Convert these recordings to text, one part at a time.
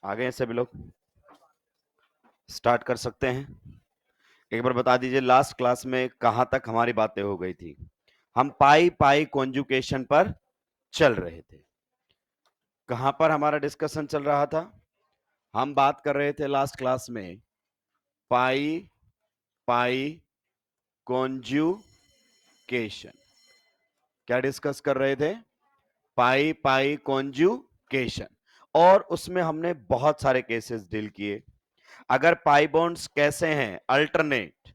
आ गए हैं सभी लोग? स्टार्ट कर सकते हैं। एक बार बता दीजिए लास्ट क्लास में कहां तक हमारी बातें हो गई थी। हम पाई पाई कॉन्जुगेशन पर चल रहे थे। कहां पर हमारा डिस्कशन चल रहा था? हम बात कर रहे थे लास्ट क्लास में पाई पाई कॉन्जुगेशन। क्या डिस्कस कर रहे थे? पाई पाई कॉन्जुगेशन। और उसमें हमने बहुत सारे केसेस डील किए। अगर पाई बॉन्ड्स कैसे हैं? अल्टरनेट।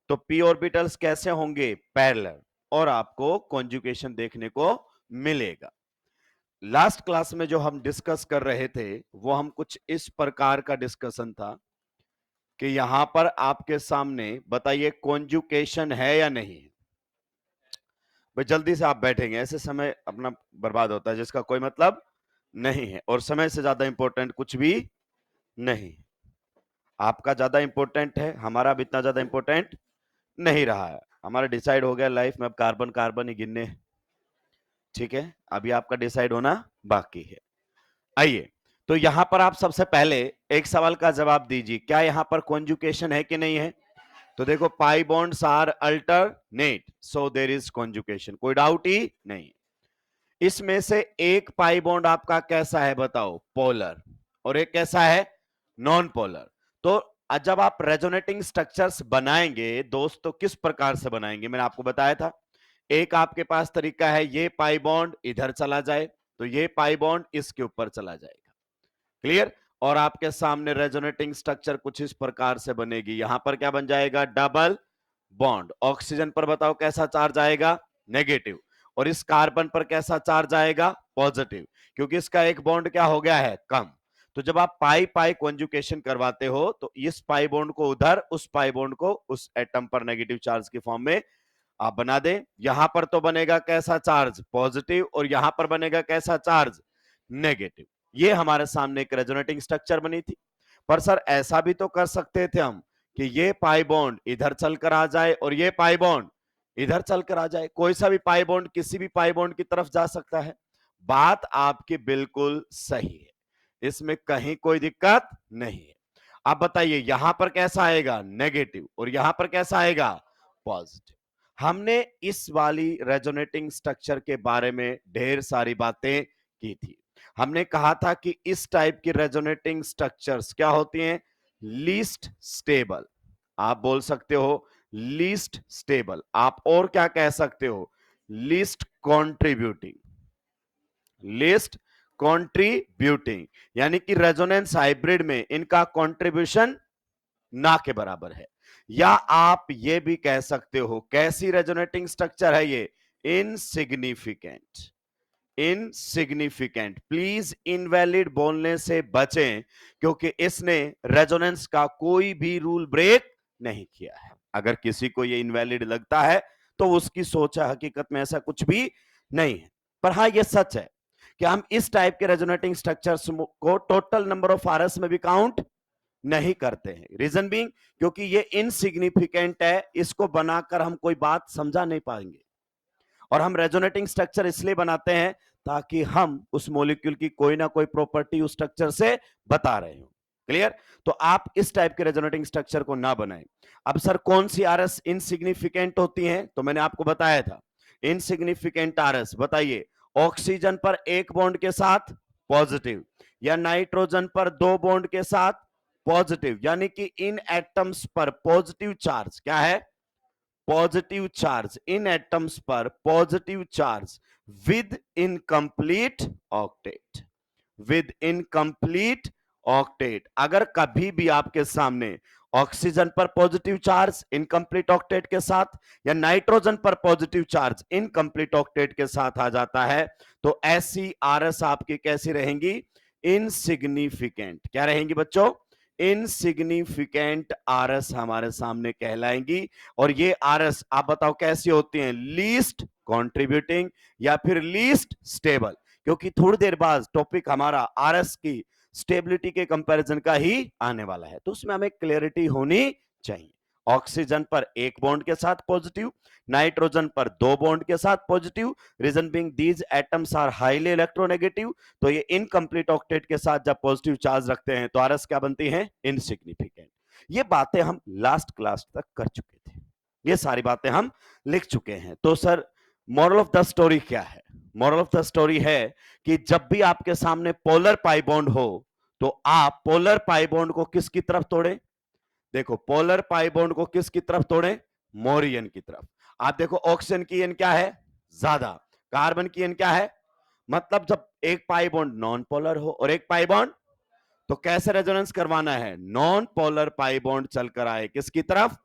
तो पी ऑर्बिटल्स कैसे होंगे? पैरेलल। और आपको कॉन्जुगेशन देखने को मिलेगा। लास्ट क्लास में जो हम डिस्कस कर रहे थे वो हम कुछ इस प्रकार का डिस्कशन था कि यहां पर आपके सामने बताइए कॉन्जुगेशन है या नहीं है। भाई जल्दी से आप बैठेंगे, ऐसे समय अपना बर्बाद होता है जिसका कोई मतलब नहीं है, और समय से ज्यादा इंपॉर्टेंट कुछ भी नहीं। आपका ज्यादा इंपॉर्टेंट है, हमारा भी इतना ज्यादा इंपॉर्टेंट नहीं रहा है। हमारा डिसाइड हो गया लाइफ में अब कार्बन कार्बन ही गिनने। ठीक है, अभी आपका डिसाइड होना बाकी है। आइए, तो यहां पर आप सबसे पहले एक सवाल का जवाब दीजिए, क्या यहां पर कॉन्जुगेशन है कि नहीं है? तो देखो pi bonds are alternate, so there is conjugation, कोई डाउट ही नहीं। इसमें से एक पाई बॉन्ड आपका कैसा है बताओ? पोलर। और एक कैसा है? Non polar. तो जब आप रेजोनेटिंग स्ट्रक्चर्स बनाएंगे दोस्त, तो किस प्रकार से बनाएंगे? मैंने आपको बताया था एक आपके पास तरीका है, ये पाई बॉन्ड इधर चला जाए तो ये पाई बॉन्ड इसके ऊपर चला जाएगा। क्लियर? और आपके सामने रेजोनेटिंग स्ट्रक्चर कुछ इस प्रकार से बनेगी। यहां पर क्या बन जाएगा? Double bond. ऑक्सीजन पर बताओ कैसा चार्ज आएगा? नेगेटिव। और इस कार्बन पर कैसा चार्ज आएगा? पॉजिटिव, क्योंकि इसका एक बॉन्ड क्या हो गया है? कम। तो जब आप पाई पाई कॉन्जुगेशन करवाते हो तो इस पाई बॉन्ड को उधर, उस पाई बॉन्ड को उस एटम पर नेगेटिव चार्ज की फॉर्म में आप बना दें। यहां पर तो बनेगा कैसा चार्ज? पॉजिटिव। और यहां पर बनेगा कैसा चार्ज? नेगेटिव। ये हमारे सामने एक रेजोनेटिंग स्ट्रक्चर बनी थी। पर सर ऐसा भी तो कर सकते थे हम कि ये पाई बॉन्ड इधर चलकर आ जाए और ये पाई बॉन्ड इधर चलकर आ जाए। कोई सा भी पाई बॉन्ड किसी भी पाई बॉन्ड की तरफ जा सकता है। बात आपकी बिल्कुल सही है, इसमें कहीं कोई दिक्कत नहीं है। आप बताइए यहां पर कैसा आएगा? नेगेटिव। और यहां पर कैसा आएगा? पॉजिटिव। हमने इस वाली रेजोनेटिंग स्ट्रक्चर के बारे में ढेर सारी बातें की थी। हमने कहा था कि इस टाइप की रेजोनेटिंग स्ट्रक्चर्स क्या होती हैं? Least stable. आप बोल सकते हो लीस्ट स्टेबल। आप और क्या कह सकते हो? Least contributing. लीस्ट कॉन्ट्रीब्यूटिंग यानी कि रेजोनेंस हाइब्रिड में इनका कंट्रीब्यूशन ना के बराबर है। या आप ये भी कह सकते हो, कैसी रेजोनेटिंग स्ट्रक्चर है ये? इनसिग्निफिकेंट। इनसिग्निफिकेंट। प्लीज इनवैलिड बोलने से बचें, क्योंकि इसने रेजोनेंस का कोई भी रूल ब्रेक नहीं किया है। अगर किसी को ये इनवैलिड लगता है तो उसकी सोच है, हकीकत में ऐसा कुछ भी नहीं है। पर हाँ ये सच है कि हम इस टाइप के रेजोनेटिंग स्ट्रक्चर्स को टोटल नंबर ऑफ आरएस में भी काउंट नहीं करते हैं। रीजन बीइंग क्योंकि ये इनसिग्निफिकेंट है, इसको बनाकर हम कोई बात समझा नहीं पाएंगे। और हम रेजोनेटिंग स्ट्रक्चर इसलिए बनाते हैं ताकि हम उस मॉलिक्यूल की कोई ना कोई प्रॉपर्टी उस स्ट्रक्चर से बता रहे हो। क्लियर? तो आप इस टाइप के रेजोनेटिंग स्ट्रक्चर को ना बनाएं। अब सर कौन सी आरएस इनसिग्निफिकेंट होती हैं? तो मैंने आपको बताया था इनसिग्निफिकेंट आरएस। बताइए, ऑक्सीजन पर एक बॉन्ड के साथ पॉजिटिव, या नाइट्रोजन पर दो बॉन्ड के साथ पॉजिटिव, यानी कि इन एटम्स पर पॉजिटिव चार्ज क्या है? Positive charge. इन एटम्स पर positive charge with incomplete octet. With incomplete octet. अगर कभी भी आपके सामने ऑक्सीजन पर पॉजिटिव चार्ज इनकंप्लीट ऑक्टेट के साथ, या नाइट्रोजन पर पॉजिटिव चार्ज इनकंप्लीट ऑक्टेट के साथ आ जाता है, तो ऐसी आरएस आपकी कैसी रहेंगी? इनसिग्निफिकेंट। क्या रहेंगी बच्चों? इनसिग्निफिकेंट आरएस हमारे सामने कहलाएंगी। और ये आरएस आप बताओ कैसी होती हैं? लीस्ट कॉन्ट्रीब्यूटिंग या फिर लीस्ट स्टेबल। क्योंकि थोड़ी देर बाद टॉपिक हमारा आरएस की स्टेबिलिटी के कंपैरिजन का ही आने वाला है, तो उसमें हमें क्लैरिटी होनी चाहिए। ऑक्सीजन पर एक बॉन्ड के साथ पॉजिटिव, नाइट्रोजन पर दो बॉन्ड के साथ positive, reason being these atoms are highly electronegative. तो ये इनकम्प्लीट ऑक्टेट के साथ जब पॉजिटिव चार्ज रखते हैं तो आरएस क्या बनती है? इनसिग्निफिकेंट। ये बातें हम लास्ट क्लास तक कर चुके थे, ये सारी बातें हम लिख चुके हैं। तो sir moral of the story क्या है? मॉरल ऑफ द स्टोरी है कि जब भी आपके सामने पोलर पाई बॉन्ड हो तो आप पोलर पाई बॉन्ड को किसकी तरफ तोड़े? देखो पोलर पाई बॉन्ड को किसकी तरफ तोड़े? मोर ईएन की तरफ। आप देखो ऑक्सीजन की ईएन क्या है? ज्यादा। कार्बन की ईएन क्या है? मतलब जब एक पाई बॉन्ड नॉन पोलर हो और एक पाई बॉन्ड, तो कैसे रेजोनेंस करवाना है? नॉन पोलर पाई बॉन्ड चलकर आए किसकी तरफ?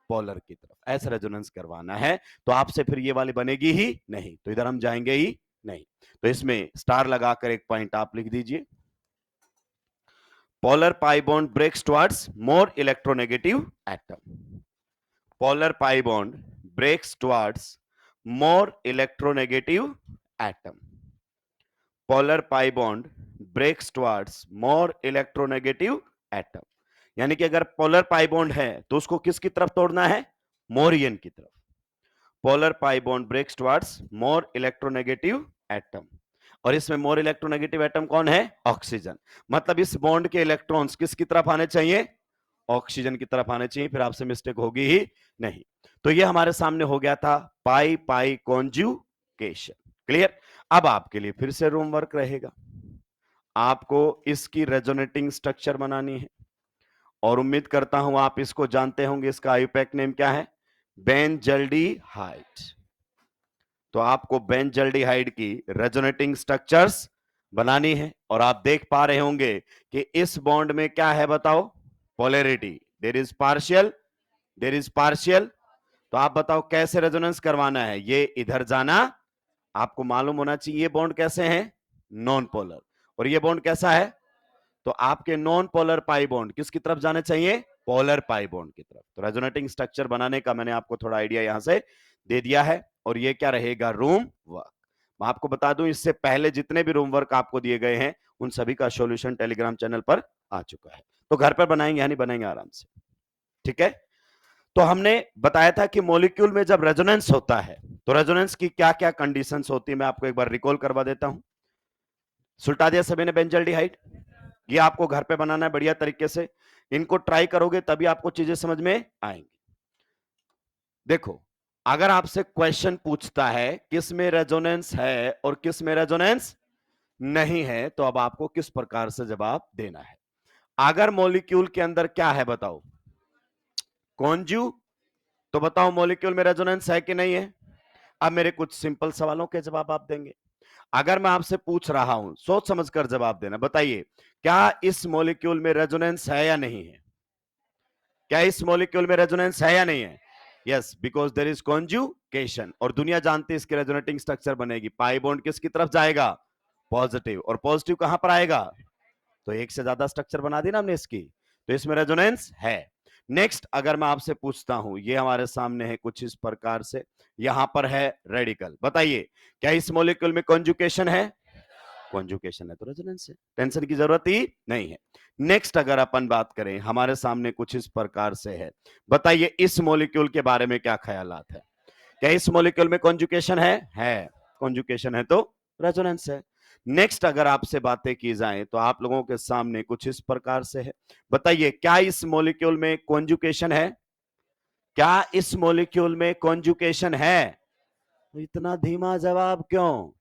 पोलर की तरफ। ऐसे रेजोनेंस करवाना है। तो आपसे फिर ये वाली बनेगी ही नहीं, तो इधर हम जाएंगे ही नहीं। तो इसमें स्टार लगाकर एक पॉइंट आप लिख दीजिए। polar pi bond breaks towards more electronegative atom. Polar pi bond breaks towards more electronegative atom. Polar pi bond breaks towards more electronegative atom. यानी कि अगर पोलर पाई बॉन्ड है तो उसको किसकी तरफ तोड़ना है? मोरियन की तरफ। Polar pi bond breaks towards more electronegative atom. और इसमें मोर इलेक्ट्रोनेगेटिव एटम कौन है? ऑक्सीजन। मतलब इस बॉन्ड के इलेक्ट्रॉन्स किसकी तरफ आने चाहिए? ऑक्सीजन की तरफ आने चाहिए, फिर आपसे मिस्टेक होगी ही नहीं। तो ये हमारे सामने हो गया था पाई पाई कॉन्जुगेशन। क्लियर? अब आपके लिए फिर से रूम वर्क रहेगा। आपको इसकी रेजोनेटिंग स्ट्रक्चर बनानी है और उम्मीद करता हूं आप इसको जानते होंगे। इसका आईयूपैक नेम क्या है? बेंजल्डिहाइड। तो आपको बेंजल्डिहाइड की रेजोनेटिंग स्ट्रक्चर्स बनानी है और आप देख पा रहे होंगे कि इस बॉन्ड में क्या है बताओ? Polarity. There is partial, there is partial. तो आप बताओ कैसे रेजोनेंस करवाना है? ये इधर जाना, आपको मालूम होना चाहिए ये बॉन्ड कैसे हैं? Non polar. और ये बॉन्ड कैसा है? तो आपके नॉन पोलर पाई बॉन्ड किसकी तरफ जाने चाहिए? पोलर पाई बॉन्ड की तरफ। तो रेजोनेटिंग स्ट्रक्चर बनाने का मैंने आपको थोड़ा आइडिया यहां से दे दिया है। और ये क्या रहेगा? Room work. मैं आपको बता दूं इससे पहले जितने भी रूम वर्क आपको दिए गए हैं उन सभी का सॉल्यूशन टेलीग्राम चैनल पर आ चुका है। तो घर पर बनाएंगे यानी बनेंगे आराम से। ठीक है? तो हमने बताया था कि मॉलिक्यूल में जब रेजोनेंस होता है तो रेजोनेंस की क्या क्या कंडीशंस होती है, मैं आपको एक बार रिकॉल करवा देता हूं। सुलटा दिया सभी ने बेंजल्डिहाइड। ये आपको घर पे बनाना है बढ़िया तरीके से। इनको ट्राई करोगे तभी आपको चीजें समझ में आएंगी। देखो अगर आपसे क्वेश्चन पूछता है किस में रेजोनेंस है और किस में रेजोनेंस नहीं है, तो अब आपको किस प्रकार से जवाब देना है। अगर मॉलिक्यूल के अंदर क्या है बताओ? कॉन्जू। तो बताओ मॉलिक्यूल में रेजोनेंस है कि नहीं है? अब मेरे कुछ सिंपल सवालों के जवाब आप देंगे। अगर मैं आपसे पूछ रहा हूं, सोच समझकर जवाब देना। बताइए क्या इस मॉलिक्यूल में रेजोनेंस है या नहीं है? क्या इस मॉलिक्यूल में रेजोनेंस है या नहीं है? Yes, because there is conjugation. और दुनिया जानती है इसकी रेजोनेटिंग स्ट्रक्चर बनेगी। पाई बॉन्ड किसकी तरफ जाएगा? पॉजिटिव। और पॉजिटिव कहां पर आएगा? तो एक से ज्यादा स्ट्रक्चर बना दी ना हमने इसकी, तो इसमें रेजोनेंस है। नेक्स्ट अगर मैं आपसे पूछता हूं, ये हमारे सामने है कुछ इस प्रकार से, यहां पर है रेडिकल। बताइए क्या इस मॉलिक्यूल में कॉन्जुगेशन है? कॉन्जुगेशन है तो रेजोनेंस है, टेंशन की जरूरत ही नहीं है। नेक्स्ट अगर अपन बात करें, हमारे सामने कुछ इस प्रकार से है। बताइए इस मॉलिक्यूल के बारे में क्या ख्यालात है? क्या इस मॉलिक्यूल में कॉन्जुगेशन है? कॉन्जुगेशन है तो रेजोनेंस है। नेक्स्ट अगर आपसे बातें की जाएं तो आप लोगों के सामने कुछ इस प्रकार से है। बताइए क्या इस मॉलिक्यूल में कॉन्जुगेशन है? क्या इस मॉलिक्यूल में कॉन्जुगेशन है? इतना धीमा जवाब क्यों?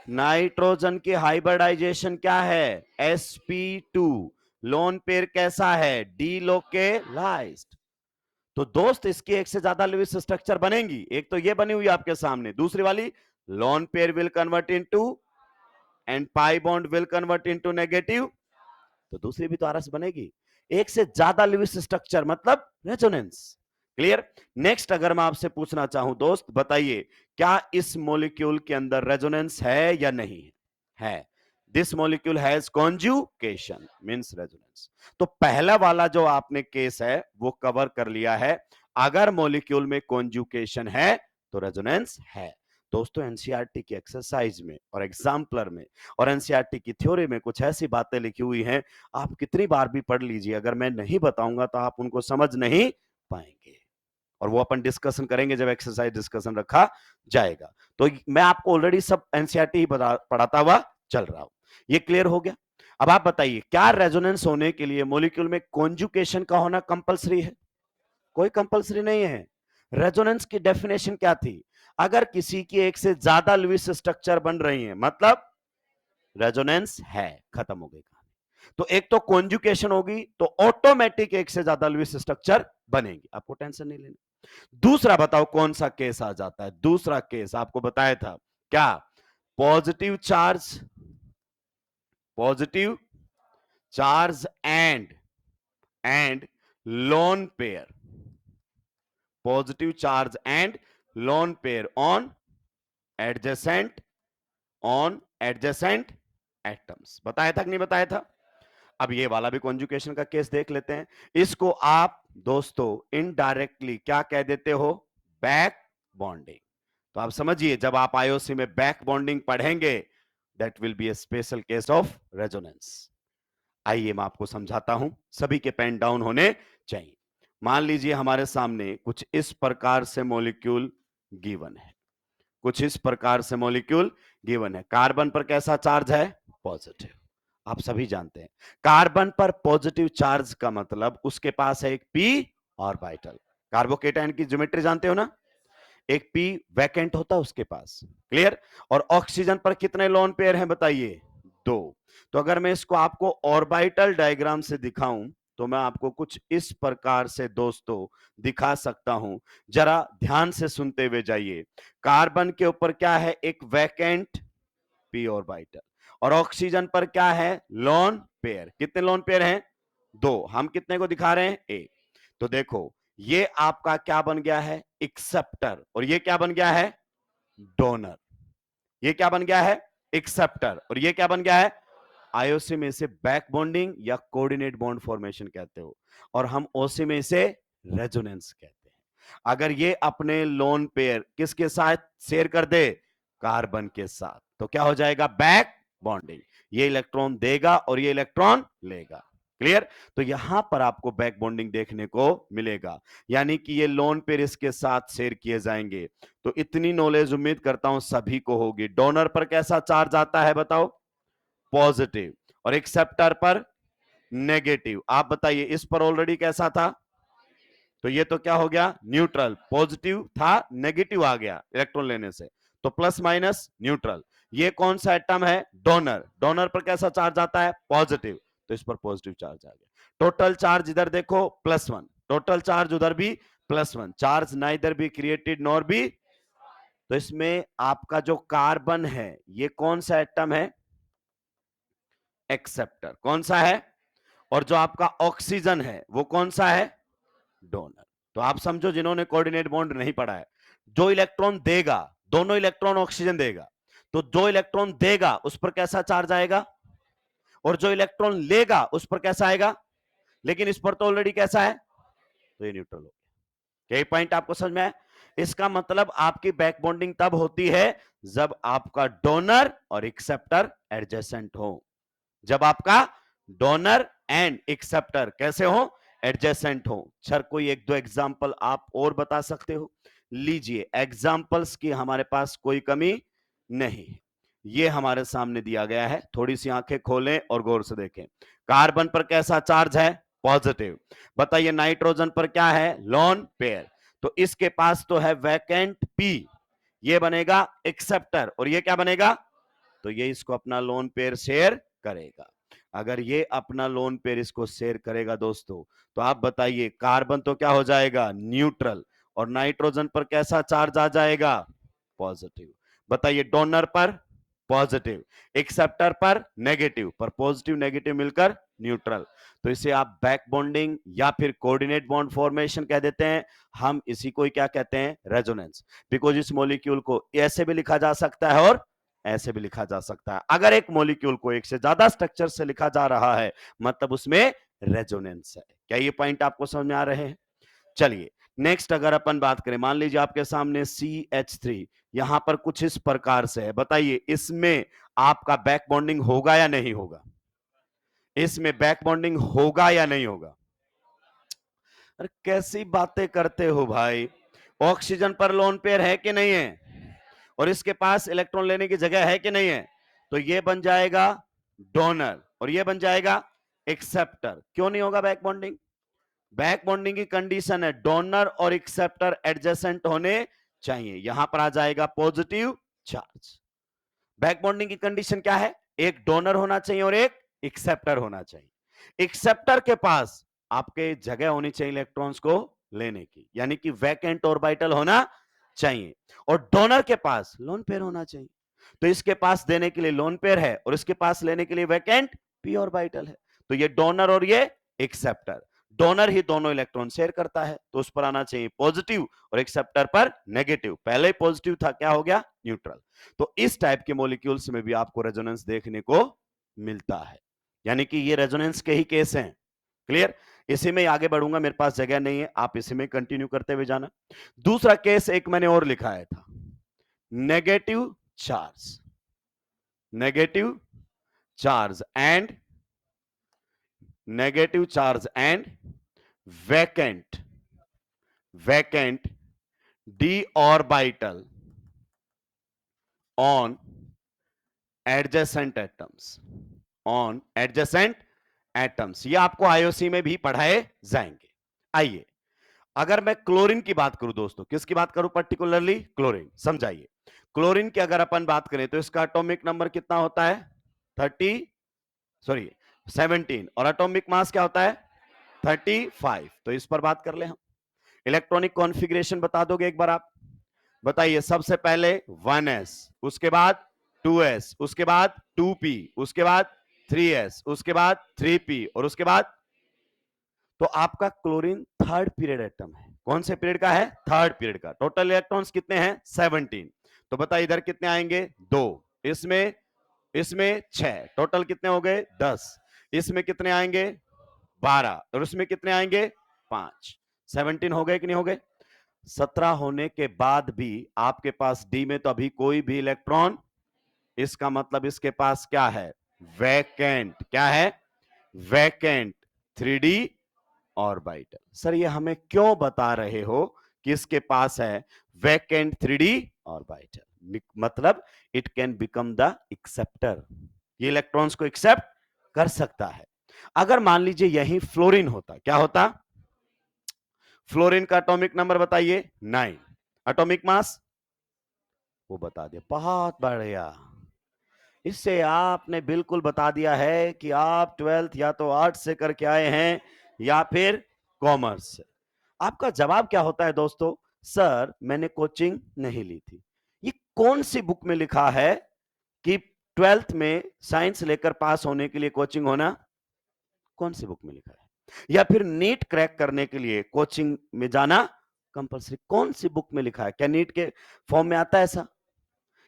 नाइट्रोजन की हाइब्रिडाइजेशन क्या है? sp2। लोन पेयर कैसा है? डीलोकेलाइज्ड। तो दोस्त इसकी एक से ज्यादा लुईस स्ट्रक्चर बनेंगी। एक तो ये बनी हुई आपके सामने, दूसरी वाली loan pair will convert into and pi bond will convert into negative. तो दूसरी भी तो आरएस बनेगी। एक से ज्यादा लुईस स्ट्रक्चर मतलब रेजोनेंस। क्लियर? नेक्स्ट अगर मैं आपसे पूछना चाहूं दोस्त, बताइए क्या इस मॉलिक्यूल के अंदर रेजोनेंस है या नहीं है? This molecule has conjugation means resonance. तो पहला वाला जो आपने केस है वो कवर कर लिया है। अगर मॉलिक्यूल में कॉन्जुगेशन है तो रेजोनेंस है। दोस्तों एनसीईआरटी की एक्सरसाइज में और एग्जाम्पलर में और एनसीईआरटी की थ्योरी में कुछ ऐसी बातें लिखी हुई हैं, आप कितनी बार भी पढ़ लीजिए, अगर मैं नहीं बताऊंगा तो आप उनको समझ नहीं पाएंगे। और वो अपन डिस्कशन करेंगे जब एक्सरसाइज डिस्कशन रखा जाएगा। तो मैं आपको ऑलरेडी सब एनसीईआरटी ही पढ़ाता हुआ चल रहा हूं। ये क्लियर हो गया। अब आप बताइए, क्या रेजोनेंस होने के लिए मॉलिक्यूल में कॉन्जुगेशन का होना कंपलसरी है? कोई कंपलसरी नहीं है। रेजोनेंस की डेफिनेशन क्या थी? अगर किसी की एक से ज्यादा लुईस स्ट्रक्चर बन रही है, मतलब रेजोनेंस है, खत्म हो गई कहानी। तो एक तो कॉन्जुगेशन होगी तो ऑटोमेटिक एक से ज्यादा लुईस स्ट्रक्चर बनेंगी, आपको टेंशन नहीं लेनी। दूसरा बताओ कौन सा केस आ जाता है? दूसरा केस आपको बताया था क्या? Positive charge and lone pair, positive charge and lone pair on adjacent atoms. बताया था कि नहीं बताया था? अब ये वाला भी कॉन्जुगेशन का केस देख लेते हैं। इसको आप दोस्तों इनडायरेक्टली क्या कह देते हो? Back bonding. तो आप समझिए, जब आप आईओसी में बैक बॉन्डिंग पढ़ेंगे, that will be A special case of resonance. आइए मैं आपको समझाता हूं, सभी के पेन डाउन होने चाहिए। मान लीजिए हमारे सामने कुछ इस प्रकार से मॉलिक्यूल गिवन है, कुछ इस प्रकार से मॉलिक्यूल गिवन है। कार्बन पर कैसा चार्ज है? पॉजिटिव। आप सभी जानते हैं कार्बन पर पॉजिटिव चार्ज का मतलब उसके पास है एक पी ऑर्बिटल। कार्बोकेटायन की ज्योमेट्री जानते हो ना? एक पी वैकेंट होता है उसके पास, क्लियर। और ऑक्सीजन पर कितने लोन पेयर हैं बताइए? 2। तो अगर मैं इसको आपको ऑर्बिटल डायग्राम से दिखाऊं तो मैं आपको कुछ इस प्रकार से दोस्तों दिखा सकता हूं। जरा ध्यान से सुनते हुए जाइए। कार्बन के ऊपर क्या है? एक वैकेंट पी ऑर्बिटल। और ऑक्सीजन पर क्या है? Lone pair. कितने लोन पेयर हैं? 2। हम कितने को दिखा रहे हैं? 1। तो देखो, ये आपका क्या बन गया है? एक्सेप्टर। और ये क्या बन गया है? डोनर। ये क्या बन गया है? एक्सेप्टर। और ये क्या बन गया है? आईओसी में इसे बैक बॉन्डिंग या कोऑर्डिनेट बॉन्ड फॉर्मेशन कहते हो, और हम ओसी में इसे रेजोनेंस कहते हैं। अगर ये अपने लोन पेयर किसके साथ शेयर कर दे? कार्बन के साथ, तो क्या हो जाएगा? Back bonding. ये इलेक्ट्रॉन देगा और ये इलेक्ट्रॉन लेगा, क्लियर। तो यहां पर आपको बैक बॉन्डिंग देखने को मिलेगा, यानी कि ये लोन पेयर इसके साथ शेयर किए जाएंगे। तो इतनी नॉलेज उम्मीद करता हूं सभी को होगी। डोनर पर कैसा चार्ज आता है बताओ? पॉजिटिव। और एक्सेप्टर पर नेगेटिव। आप बताइए, इस पर ऑलरेडी कैसा था? तो ये तो क्या हो गया? न्यूट्रल। पॉजिटिव था, नेगेटिव आ गया इलेक्ट्रॉन लेने से, तो प्लस माइनस न्यूट्रल। ये कौन सा एटम है? डोनर। डोनर पर कैसा चार्ज आता है? पॉजिटिव। तो इस पर पॉजिटिव चार्ज आ गया। टोटल चार्ज इधर देखो +1, टोटल चार्ज उधर भी +1। चार्ज ना इधर भी क्रिएटेड नॉर भी। तो इसमें आपका जो कार्बन है ये कौन सा एटम है? एक्सेप्टर। कौन सा है? और जो आपका ऑक्सीजन है वो कौन सा है? डोनर। तो आप समझो, जिन्होंने कोऑर्डिनेट बॉन्ड नहीं पढ़ा है, जो इलेक्ट्रॉन देगा, दोनों इलेक्ट्रॉन ऑक्सीजन देगा, तो जो इलेक्ट्रॉन देगा उस पर कैसा चार्ज आएगा? और जो इलेक्ट्रॉन लेगा उस पर कैसा आएगा? लेकिन इस पर तो ऑलरेडी कैसा है? तो ये न्यूट्रल हो गया। यही पॉइंट आपको समझ में आया? इसका मतलब आपकी बैक बॉन्डिंग तब होती है जब आपका डोनर और एक्सेप्टर एडजेसेंट हो। जब आपका डोनर एंड एक्सेप्टर कैसे हो? एडजेसेंट हो। सर कोई एक दो एग्जांपल आप और बता सकते हो? लीजिए, एग्जांपल्स की हमारे पास कोई कमी नहीं है। ये हमारे सामने दिया गया है, थोड़ी सी आंखें खोलें और गौर से देखें। कार्बन पर कैसा चार्ज है? पॉजिटिव। बताइए नाइट्रोजन पर क्या है? Lone pair. तो इसके पास तो है वैकेंट पी, ये बनेगा एक्सेप्टर, और ये क्या बनेगा? तो ये इसको अपना लोन पेयर शेयर करेगा। अगर ये अपना लोन पेयर इसको शेयर करेगा दोस्तों, तो आप बताइए कार्बन तो क्या हो जाएगा? न्यूट्रल। और नाइट्रोजन पर कैसा चार्ज आ जाएगा? पॉजिटिव। बताइए डोनर पर पॉजिटिव, एक्सेप्टर पर नेगेटिव, पर पॉजिटिव नेगेटिव मिलकर न्यूट्रल। तो इसे आप बैक बॉन्डिंग या फिर कोऑर्डिनेट बॉन्ड फॉर्मेशन कह देते हैं। हम इसी को क्या कहते हैं? रेजोनेंस। बिकॉज इस मॉलिक्यूल को ऐसे भी लिखा जा सकता है और ऐसे भी लिखा जा सकता है। अगर एक मॉलिक्यूल को एक से ज्यादा स्ट्रक्चर से लिखा जा रहा है मतलब उसमें रेजोनेंस है। क्या ये पॉइंट आपको समझ में आ रहे हैं? चलिए नेक्स्ट अगर अपन बात करें, मान लीजिए आपके सामने CH3 यहां पर कुछ इस प्रकार से है। बताइए इसमें आपका बैक बॉन्डिंग होगा या नहीं होगा? इसमें बैक बॉन्डिंग होगा या नहीं होगा? अरे कैसी बातें करते हो भाई, ऑक्सीजन पर लोन पेयर है कि नहीं है, और इसके पास इलेक्ट्रॉन लेने की जगह है कि नहीं है, तो ये बन जाएगा डोनर और ये बन जाएगा एक्सेप्टर। क्यों नहीं होगा बैक बॉन्डिंग? बैक बॉन्डिंग की कंडीशन है डोनर और एक्सेप्टर एडजेसेंट होने चाहिए, यहां पर आ जाएगा पॉजिटिव चार्ज। बैक बॉन्डिंग की कंडीशन क्या है? एक डोनर होना चाहिए और एक एक्सेप्टर होना चाहिए। एक्सेप्टर के पास आपके जगह होनी चाहिए इलेक्ट्रॉन्स को लेने की, यानी कि वैकेंट ऑर्बिटल होना चाहिए, और डोनर के पास लोन पेयर होना चाहिए। तो इसके पास देने के लिए लोन पेयर है और इसके पास लेने के लिए वैकेंट पी ऑर्बिटल है, तो ये डोनर और ये एक्सेप्टर। डोनर ही दोनों इलेक्ट्रॉन शेयर करता है, तो उस पर आना चाहिए पॉजिटिव और एक्सेप्टर पर नेगेटिव। पहले ही पॉजिटिव था, क्या हो गया? न्यूट्रल। तो इस टाइप के मॉलिक्यूल्स में भी आपको रेजोनेंस देखने को मिलता है, यानी कि ये रेजोनेंस के ही केस हैं। क्लियर? इसी में आगे बढ़ूंगा, मेरे पास जगह नहीं है, आप इसी में कंटिन्यू करते हुए जाना। दूसरा केस एक मैंने और लिखा है था, negative charge. Negative charge and negative charge and vacant d orbital on adjacent atoms। ये आपको आईओसी में भी पढ़ाए जाएंगे। आइए, अगर मैं क्लोरीन की बात करूं दोस्तों, किसकी बात करूं पर्टिकुलरली? क्लोरीन। समझाइए, क्लोरीन की अगर अपन बात करें तो इसका एटॉमिक नंबर कितना होता है? 17, और एटॉमिक मास क्या होता है? 35। तो इस पर बात कर ले हम। इलेक्ट्रॉनिक कॉन्फ़िगरेशन बता दोगे एक बार आप? बताइए। सबसे पहले 1s, उसके बाद 2s, उसके बाद 2p, उसके बाद 3s, उसके बाद 3p, और उसके बाद, तो आपका क्लोरीन थर्ड पीरियड एटम है। कौन से पीरियड का है? थर्ड पीरियड का। टोटल इलेक्ट्रॉन्स कितने हैं? 17। तो बताइए इधर कितने आएंगे? 2, इसमें 6, टोटल कितने हो गए? 10। इसमें कितने आएंगे? 12, और उसमें कितने आएंगे? 5। 17 हो गए कि नहीं हो गए? 17 होने के बाद भी आपके पास डी में तो अभी कोई भी इलेक्ट्रॉन, इसका मतलब इसके पास क्या है? वैकेंट। क्या है? Vacant 3d orbital. सर ये हमें क्यों बता रहे हो कि इसके पास है वैकेंट 3d ऑर्बिटल? मतलब it can become the acceptor, ये इलेक्ट्रॉन्स को एक्सेप्ट कर सकता है। अगर मान लीजिए यही फ्लोरीन होता, क्या होता? फ्लोरीन का एटॉमिक नंबर बताइए? 9। एटॉमिक मास वो बता दिया, बहुत बढ़िया। इससे आपने बिल्कुल बता दिया है कि आप 12th या तो आर्ट्स से करके आए हैं या फिर कॉमर्स से। आपका जवाब क्या होता है दोस्तों? सर मैंने कोचिंग नहीं ली थी। ये कौन सी बुक में लिखा है कि 12th में साइंस लेकर पास होने के लिए कोचिंग होना? कौन सी बुक में लिखा है? या फिर नीट क्रैक करने के लिए कोचिंग में जाना कंपलसरी? कौन सी बुक में लिखा है? क्या नीट के फॉर्म में आता है ऐसा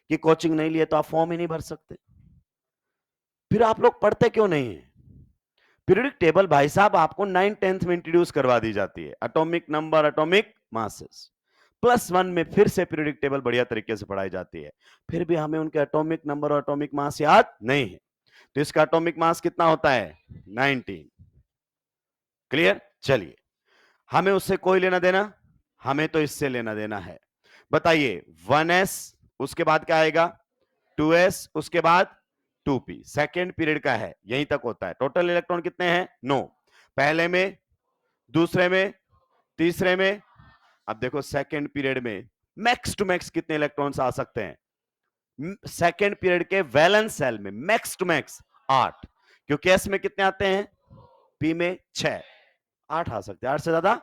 कि कोचिंग नहीं लिए तो आप फॉर्म ही नहीं भर सकते? फिर आप लोग पढ़ते क्यों नहीं है? पीरियोडिक टेबल भाई साहब आपको 9th 10th में इंट्रोड्यूस करवा दी जाती है। एटॉमिक नंबर, एटॉमिक मासेस, +1 में फिर से पीरियोडिक टेबल बढ़िया तरीके से पढ़ाई जाती है, फिर भी हमें उनके एटॉमिक नंबर और एटॉमिक मास याद नहीं है। तो इसका एटॉमिक मास कितना होता है? 19। क्लियर? चलिए, हमें उससे कोई लेना देना, हमें तो इससे लेना देना है। बताइए 1s, उसके बाद क्या आएगा? 2s, उसके बाद 2p। सेकेंड पीरियड का है, यहीं तक होता है। टोटल इलेक्ट्रॉन कितने हैं? 9। पहले में, दूसरे में, तीसरे में। अब देखो सेकेंड पीरियड में मैक्स टू मैक्स कितने इलेक्ट्रॉन्स आ सकते हैं? सेकेंड पीरियड के वैलेंस सेल में मैक्स टू मैक्स 8, क्योंकि एस में कितने आते हैं? पी में 6, 8 आ सकते हैं। 8 से ज्यादा?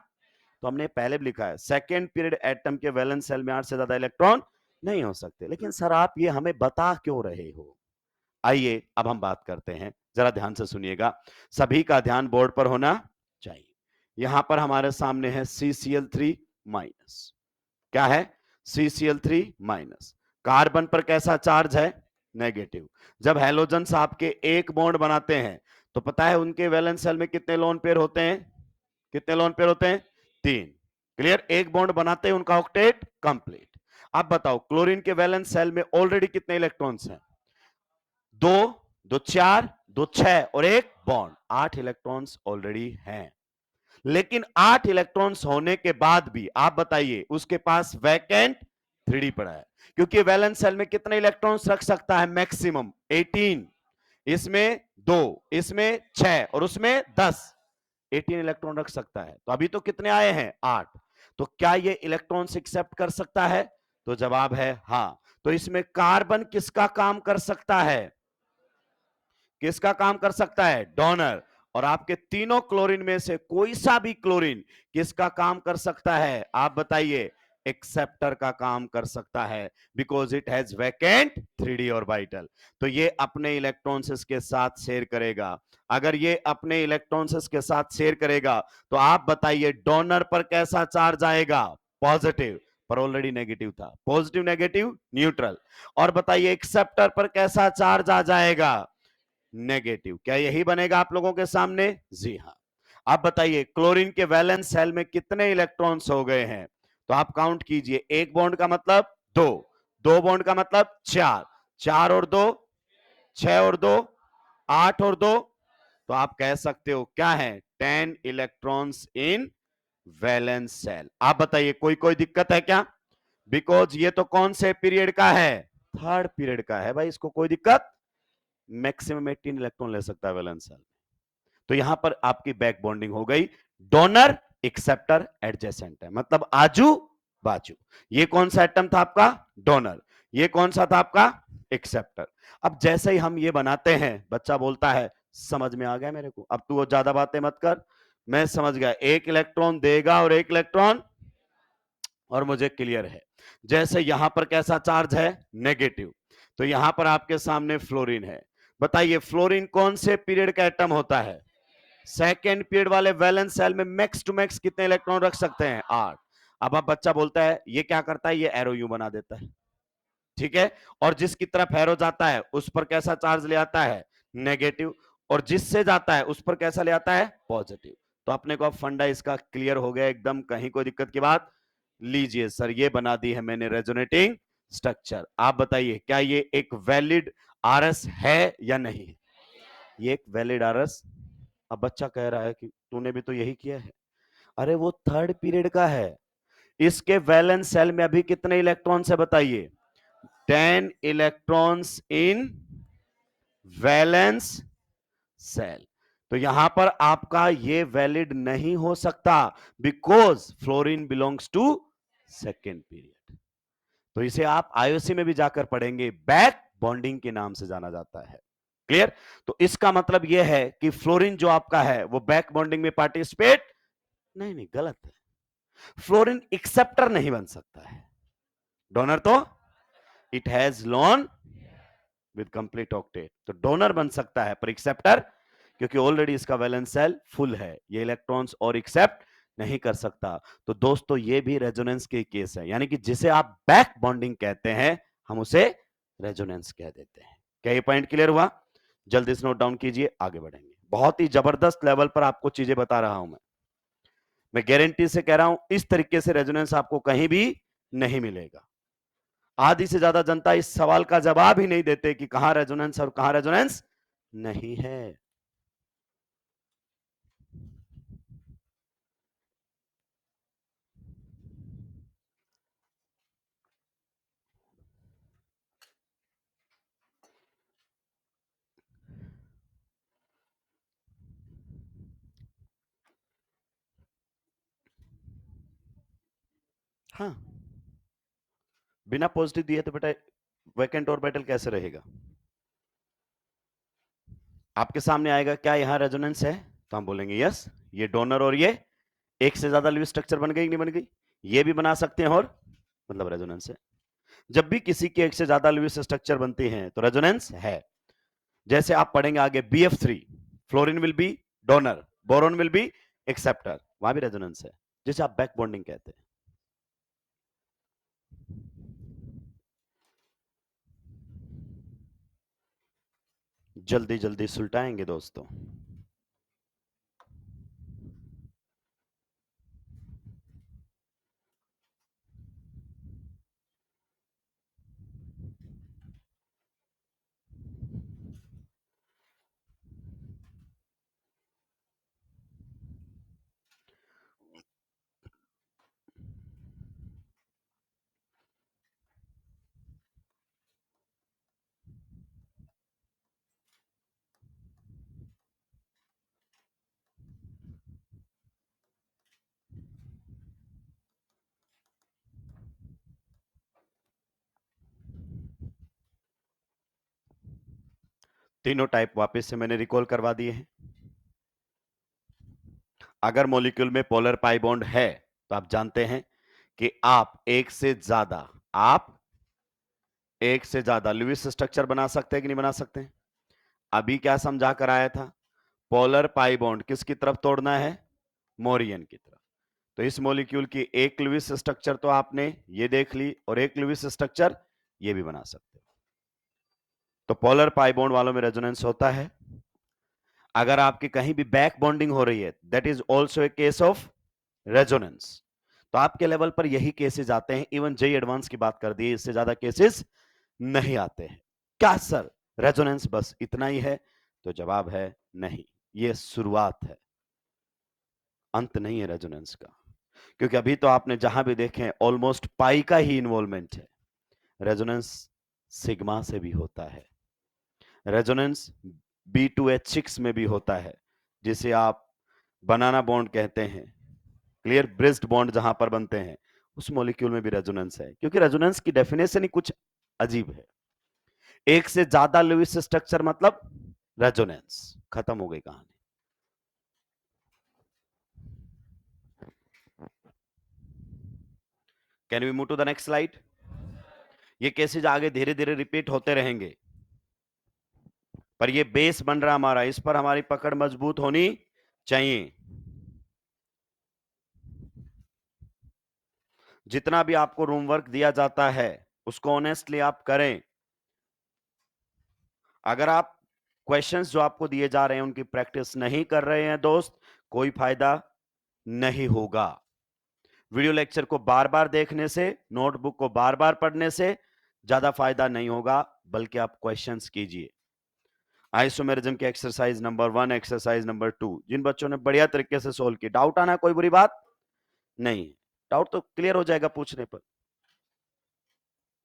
तो हमने पहले भी लिखा है सेकेंड पीरियड एटम के वैलेंस सेल में 8 से ज्यादा इलेक्ट्रॉन नहीं हो सकते। लेकिन सर आप ये हमें बता क्यों रहे हो? आइए अब हम बात करते हैं, जरा ध्यान से सुनिएगा, सभी का ध्यान बोर्ड पर होना चाहिए। यहां पर हमारे सामने है CCl3-। क्या है? CCl3-। कार्बन पर कैसा चार्ज है? नेगेटिव। जब हैलोजन्स आपके एक बॉन्ड बनाते हैं तो पता है उनके वैलेंस सेल में कितने लोन पेयर होते हैं? कितने लोन पेयर होते हैं? 3। क्लियर? एक बॉन्ड बनाते हैं उनका ऑक्टेट कंप्लीट। अब बताओ क्लोरीन के वैलेंस सेल में ऑलरेडी कितने इलेक्ट्रॉन्स हैं? 2, 2 4, 2 6 और एक बॉन्ड, 8 इलेक्ट्रॉन्स ऑलरेडी हैं। लेकिन 8 इलेक्ट्रॉन्स होने के बाद भी आप बताइए उसके पास वैकेंट 3D पड़ा है, क्योंकि वैलेंस सेल में कितने इलेक्ट्रॉन्स रख सकता है? मैक्सिमम 18, इसमें 2, इसमें 6 और उसमें 10, 18 इलेक्ट्रॉन रख सकता है। तो अभी तो कितने आए हैं? 8। तो क्या ये इलेक्ट्रॉन्स एक्सेप्ट कर सकता है? तो जवाब है हां। तो इसमें कार्बन किसका काम कर सकता है? किसका काम कर सकता है? डोनर। और आपके तीनों क्लोरीन में से कोई सा भी क्लोरीन किसका काम कर सकता है? आप बताइए। एक्सेप्टर का काम कर सकता है, because it has vacant 3D orbital. तो ये अपने इलेक्ट्रॉन्स इसके साथ शेयर करेगा। अगर ये अपने इलेक्ट्रॉन्स इसके साथ शेयर करेगा तो आप बताइए डोनर पर कैसा चार्ज आएगा? पॉजिटिव। पर ऑलरेडी नेगेटिव था। Positive negative neutral. और बताइए एक्सेप्टर पर कैसा चार्ज आ जाएगा? नेगेटिव। क्या यही बनेगा आप लोगों के सामने? जी हां। आप बताइए क्लोरीन के वैलेंस सेल में कितने इलेक्ट्रॉन्स हो गए हैं? तो आप काउंट कीजिए। एक बॉन्ड का मतलब 2, 2 बॉन्ड का मतलब 4, 4 और 2 6 और 2 8 और 2, तो आप कह सकते हो क्या है? 10 इलेक्ट्रॉन्स इन वैलेंस सेल। आप बताइए कोई कोई दिक्कत है क्या? बिकॉज ये तो कौन से पीरियड का है? थर्ड पीरियड का है भाई, इसको कोई दिक्कत? मैक्सिमम 18 इलेक्ट्रॉन ले सकता है वैलेंस सेल। तो यहां पर आपकी बैक बॉन्डिंग हो गई। डोनर एक्सेप्टर एडजेसेंट है, मतलब आजू बाजू। ये कौन सा एटम था आपका? डोनर। ये कौन सा था आपका? एक्सेप्टर। अब जैसे ही हम ये बनाते हैं, बच्चा बोलता है समझ में आ गया मेरे को, अब तू वो ज्यादा बातें मत कर, मैं समझ गया। एक इलेक्ट्रॉन देगा और एक इलेक्ट्रॉन, और मुझे क्लियर है। जैसे यहां पर कैसा चार्ज है? नेगेटिव। तो यहां पर आपके सामने फ्लोरीन है। बताइए फ्लोरीन कौन से पीरियड का एटम होता है? सेकेंड पीरियड वाले वैलेंस सेल में मैक्स टू मैक्स कितने इलेक्ट्रॉन रख सकते हैं? 8। अब बच्चा बोलता है ये क्या करता है? ये एरो यू बना देता है, ठीक है। और जिसकी तरफ एरो जाता है उस पर कैसा चार्ज ले आता है? नेगेटिव। और जिससे जाता है उस पर कैसा ले आता है? पॉजिटिव। तो अपने को अब फंडा इसका क्लियर हो गया एकदम, कहीं कोई दिक्कत की बात? लीजिए सर, ये बना दी है मैंने रेजोनेटिंग स्ट्रक्चर। आप बताइए क्या ये एक वैलिड आरएस है या नहीं? ये एक वैलिड आरएस। अब बच्चा कह रहा है कि तूने भी तो यही किया है। अरे वो थर्ड पीरियड का है। इसके वैलेंस सेल में अभी कितने इलेक्ट्रॉन्स है बताइए? 10 इलेक्ट्रॉन्स इन वैलेंस सेल। तो यहां पर आपका ये वैलिड नहीं हो सकता, because fluorine belongs to second period. तो इसे आप आईओसी में भी जाकर पढ़ेंगे, बैक बॉन्डिंग के नाम से जाना जाता है। क्लियर? तो इसका मतलब यह है कि फ्लोरीन जो आपका है वो बैक बॉन्डिंग में पार्टिसिपेट नहीं, नहीं, गलत है। फ्लोरीन एक्सेप्टर नहीं बन सकता है। डोनर तो it has lawn with complete octet, तो डोनर बन सकता है पर एक्सेप्टर, क्योंकि ऑलरेडी इसका वैलेंस सेल फुल है, ये इलेक्ट्रॉन्स और एक्सेप्ट नहीं कर सकता। तो दोस्तों ये भी रेजोनेंस के केस है, यानी कि जिसे आप बैक बॉन्डिंग कहते हैं हम उसे रेजोनेंस कह देते हैं। क्या ये पॉइंट क्लियर हुआ? जल्दी से नोट डाउन कीजिए, आगे बढ़ेंगे। बहुत ही जबरदस्त लेवल पर आपको चीजें बता रहा हूं मैं गारंटी से कह रहा हूं इस तरीके से रेजोनेंस आपको कहीं भी नहीं मिलेगा। आधी से ज्यादा जनता इस सवाल का जवाब ही नहीं देते कि कहां रेजोनेंस और कहां रेजोनेंस नहीं है। हाँ, बिना पॉजिटिव दिए तो बेटा वैकेंट ऑर्बिटल कैसे रहेगा? आपके सामने आएगा क्या यहां रेजोनेंस है? तो हम बोलेंगे यस, ये डोनर और ये एक से ज्यादा लिविंग स्ट्रक्चर बन गई कि नहीं बन गई? ये भी बना सकते हैं, और मतलब रेजोनेंस है। जब भी किसी की एक से ज्यादा लिविंग स्ट्रक्चर बनती हैं तो रेजोनेंस है। जैसे आप पढ़ेंगे आगे BF3, fluorine will be donor, boron will be acceptor, वहां भी रेजोनेंस है, जिसे आप बैक बॉन्डिंग कहते हैं। जल्दी जल्दी सुलटाएंगे दोस्तों। तीनों टाइप वापस से मैंने रिकॉल करवा दिए हैं। अगर मॉलिक्यूल में पोलर पाई बॉन्ड है तो आप जानते हैं कि आप एक से ज्यादा लुईस स्ट्रक्चर बना सकते हैं कि नहीं बना सकते हैं। अभी क्या समझा कर आया था, पोलर पाई बॉन्ड किसकी तरफ तोड़ना है, मोरियन की तरफ। तो इस मॉलिक्यूल की एक लुईस स्ट्रक्चर तो आपने ये देख ली और एक लुईस स्ट्रक्चर ये भी बना सकते हो। तो पोलर पाई बॉन्ड वालों में रेजोनेंस होता है। अगर आपकी कहीं भी बैक बॉन्डिंग हो रही है, that is also a case of resonance. तो आपके लेवल पर यही केसेस आते हैं। इवन जेई एडवांस की बात कर दी, इससे ज्यादा केसेस नहीं आते हैं। क्या सर रेजोनेंस बस इतना ही है? तो जवाब है नहीं, ये शुरुआत है, अंत नहीं है रेजोनेंस का। क्योंकि अभी तो आपने जहां भी देखे ऑलमोस्ट पाई का ही इन्वॉल्वमेंट है। रेजोनेंस सिग्मा से भी होता है, रेजोनेंस B2H6 में भी होता है, जिसे आप बनाना बॉन्ड कहते हैं। क्लियर, ब्रिज्ड बॉन्ड जहां पर बनते हैं उस मॉलिक्यूल में भी रेजोनेंस है। क्योंकि रेजोनेंस की डेफिनेशन ही कुछ अजीब है। एक से ज्यादा लुईस स्ट्रक्चर मतलब रेजोनेंस, खत्म हो गई कहानी। Can we move to the next slide? ये केसेज आगे धीरे धीरे रिपीट होते रहेंगे, पर ये बेस बन रहा हमारा, इस पर हमारी पकड़ मजबूत होनी चाहिए। जितना भी आपको होमवर्क दिया जाता है उसको ऑनेस्टली आप करें। अगर आप क्वेश्चंस जो आपको दिए जा रहे हैं उनकी प्रैक्टिस नहीं कर रहे हैं दोस्त, कोई फायदा नहीं होगा। वीडियो लेक्चर को बार बार देखने से, नोटबुक को बार बार पढ़ने से ज्यादा फायदा नहीं होगा, बल्कि आप क्वेश्चंस कीजिए। आइसोमेरिज्म के एक्सरसाइज नंबर 1, एक्सरसाइज नंबर 2 जिन बच्चों ने बढ़िया तरीके से सोल्व की, डाउट आना कोई बुरी बात नहीं, डाउट तो क्लियर हो जाएगा पूछने पर।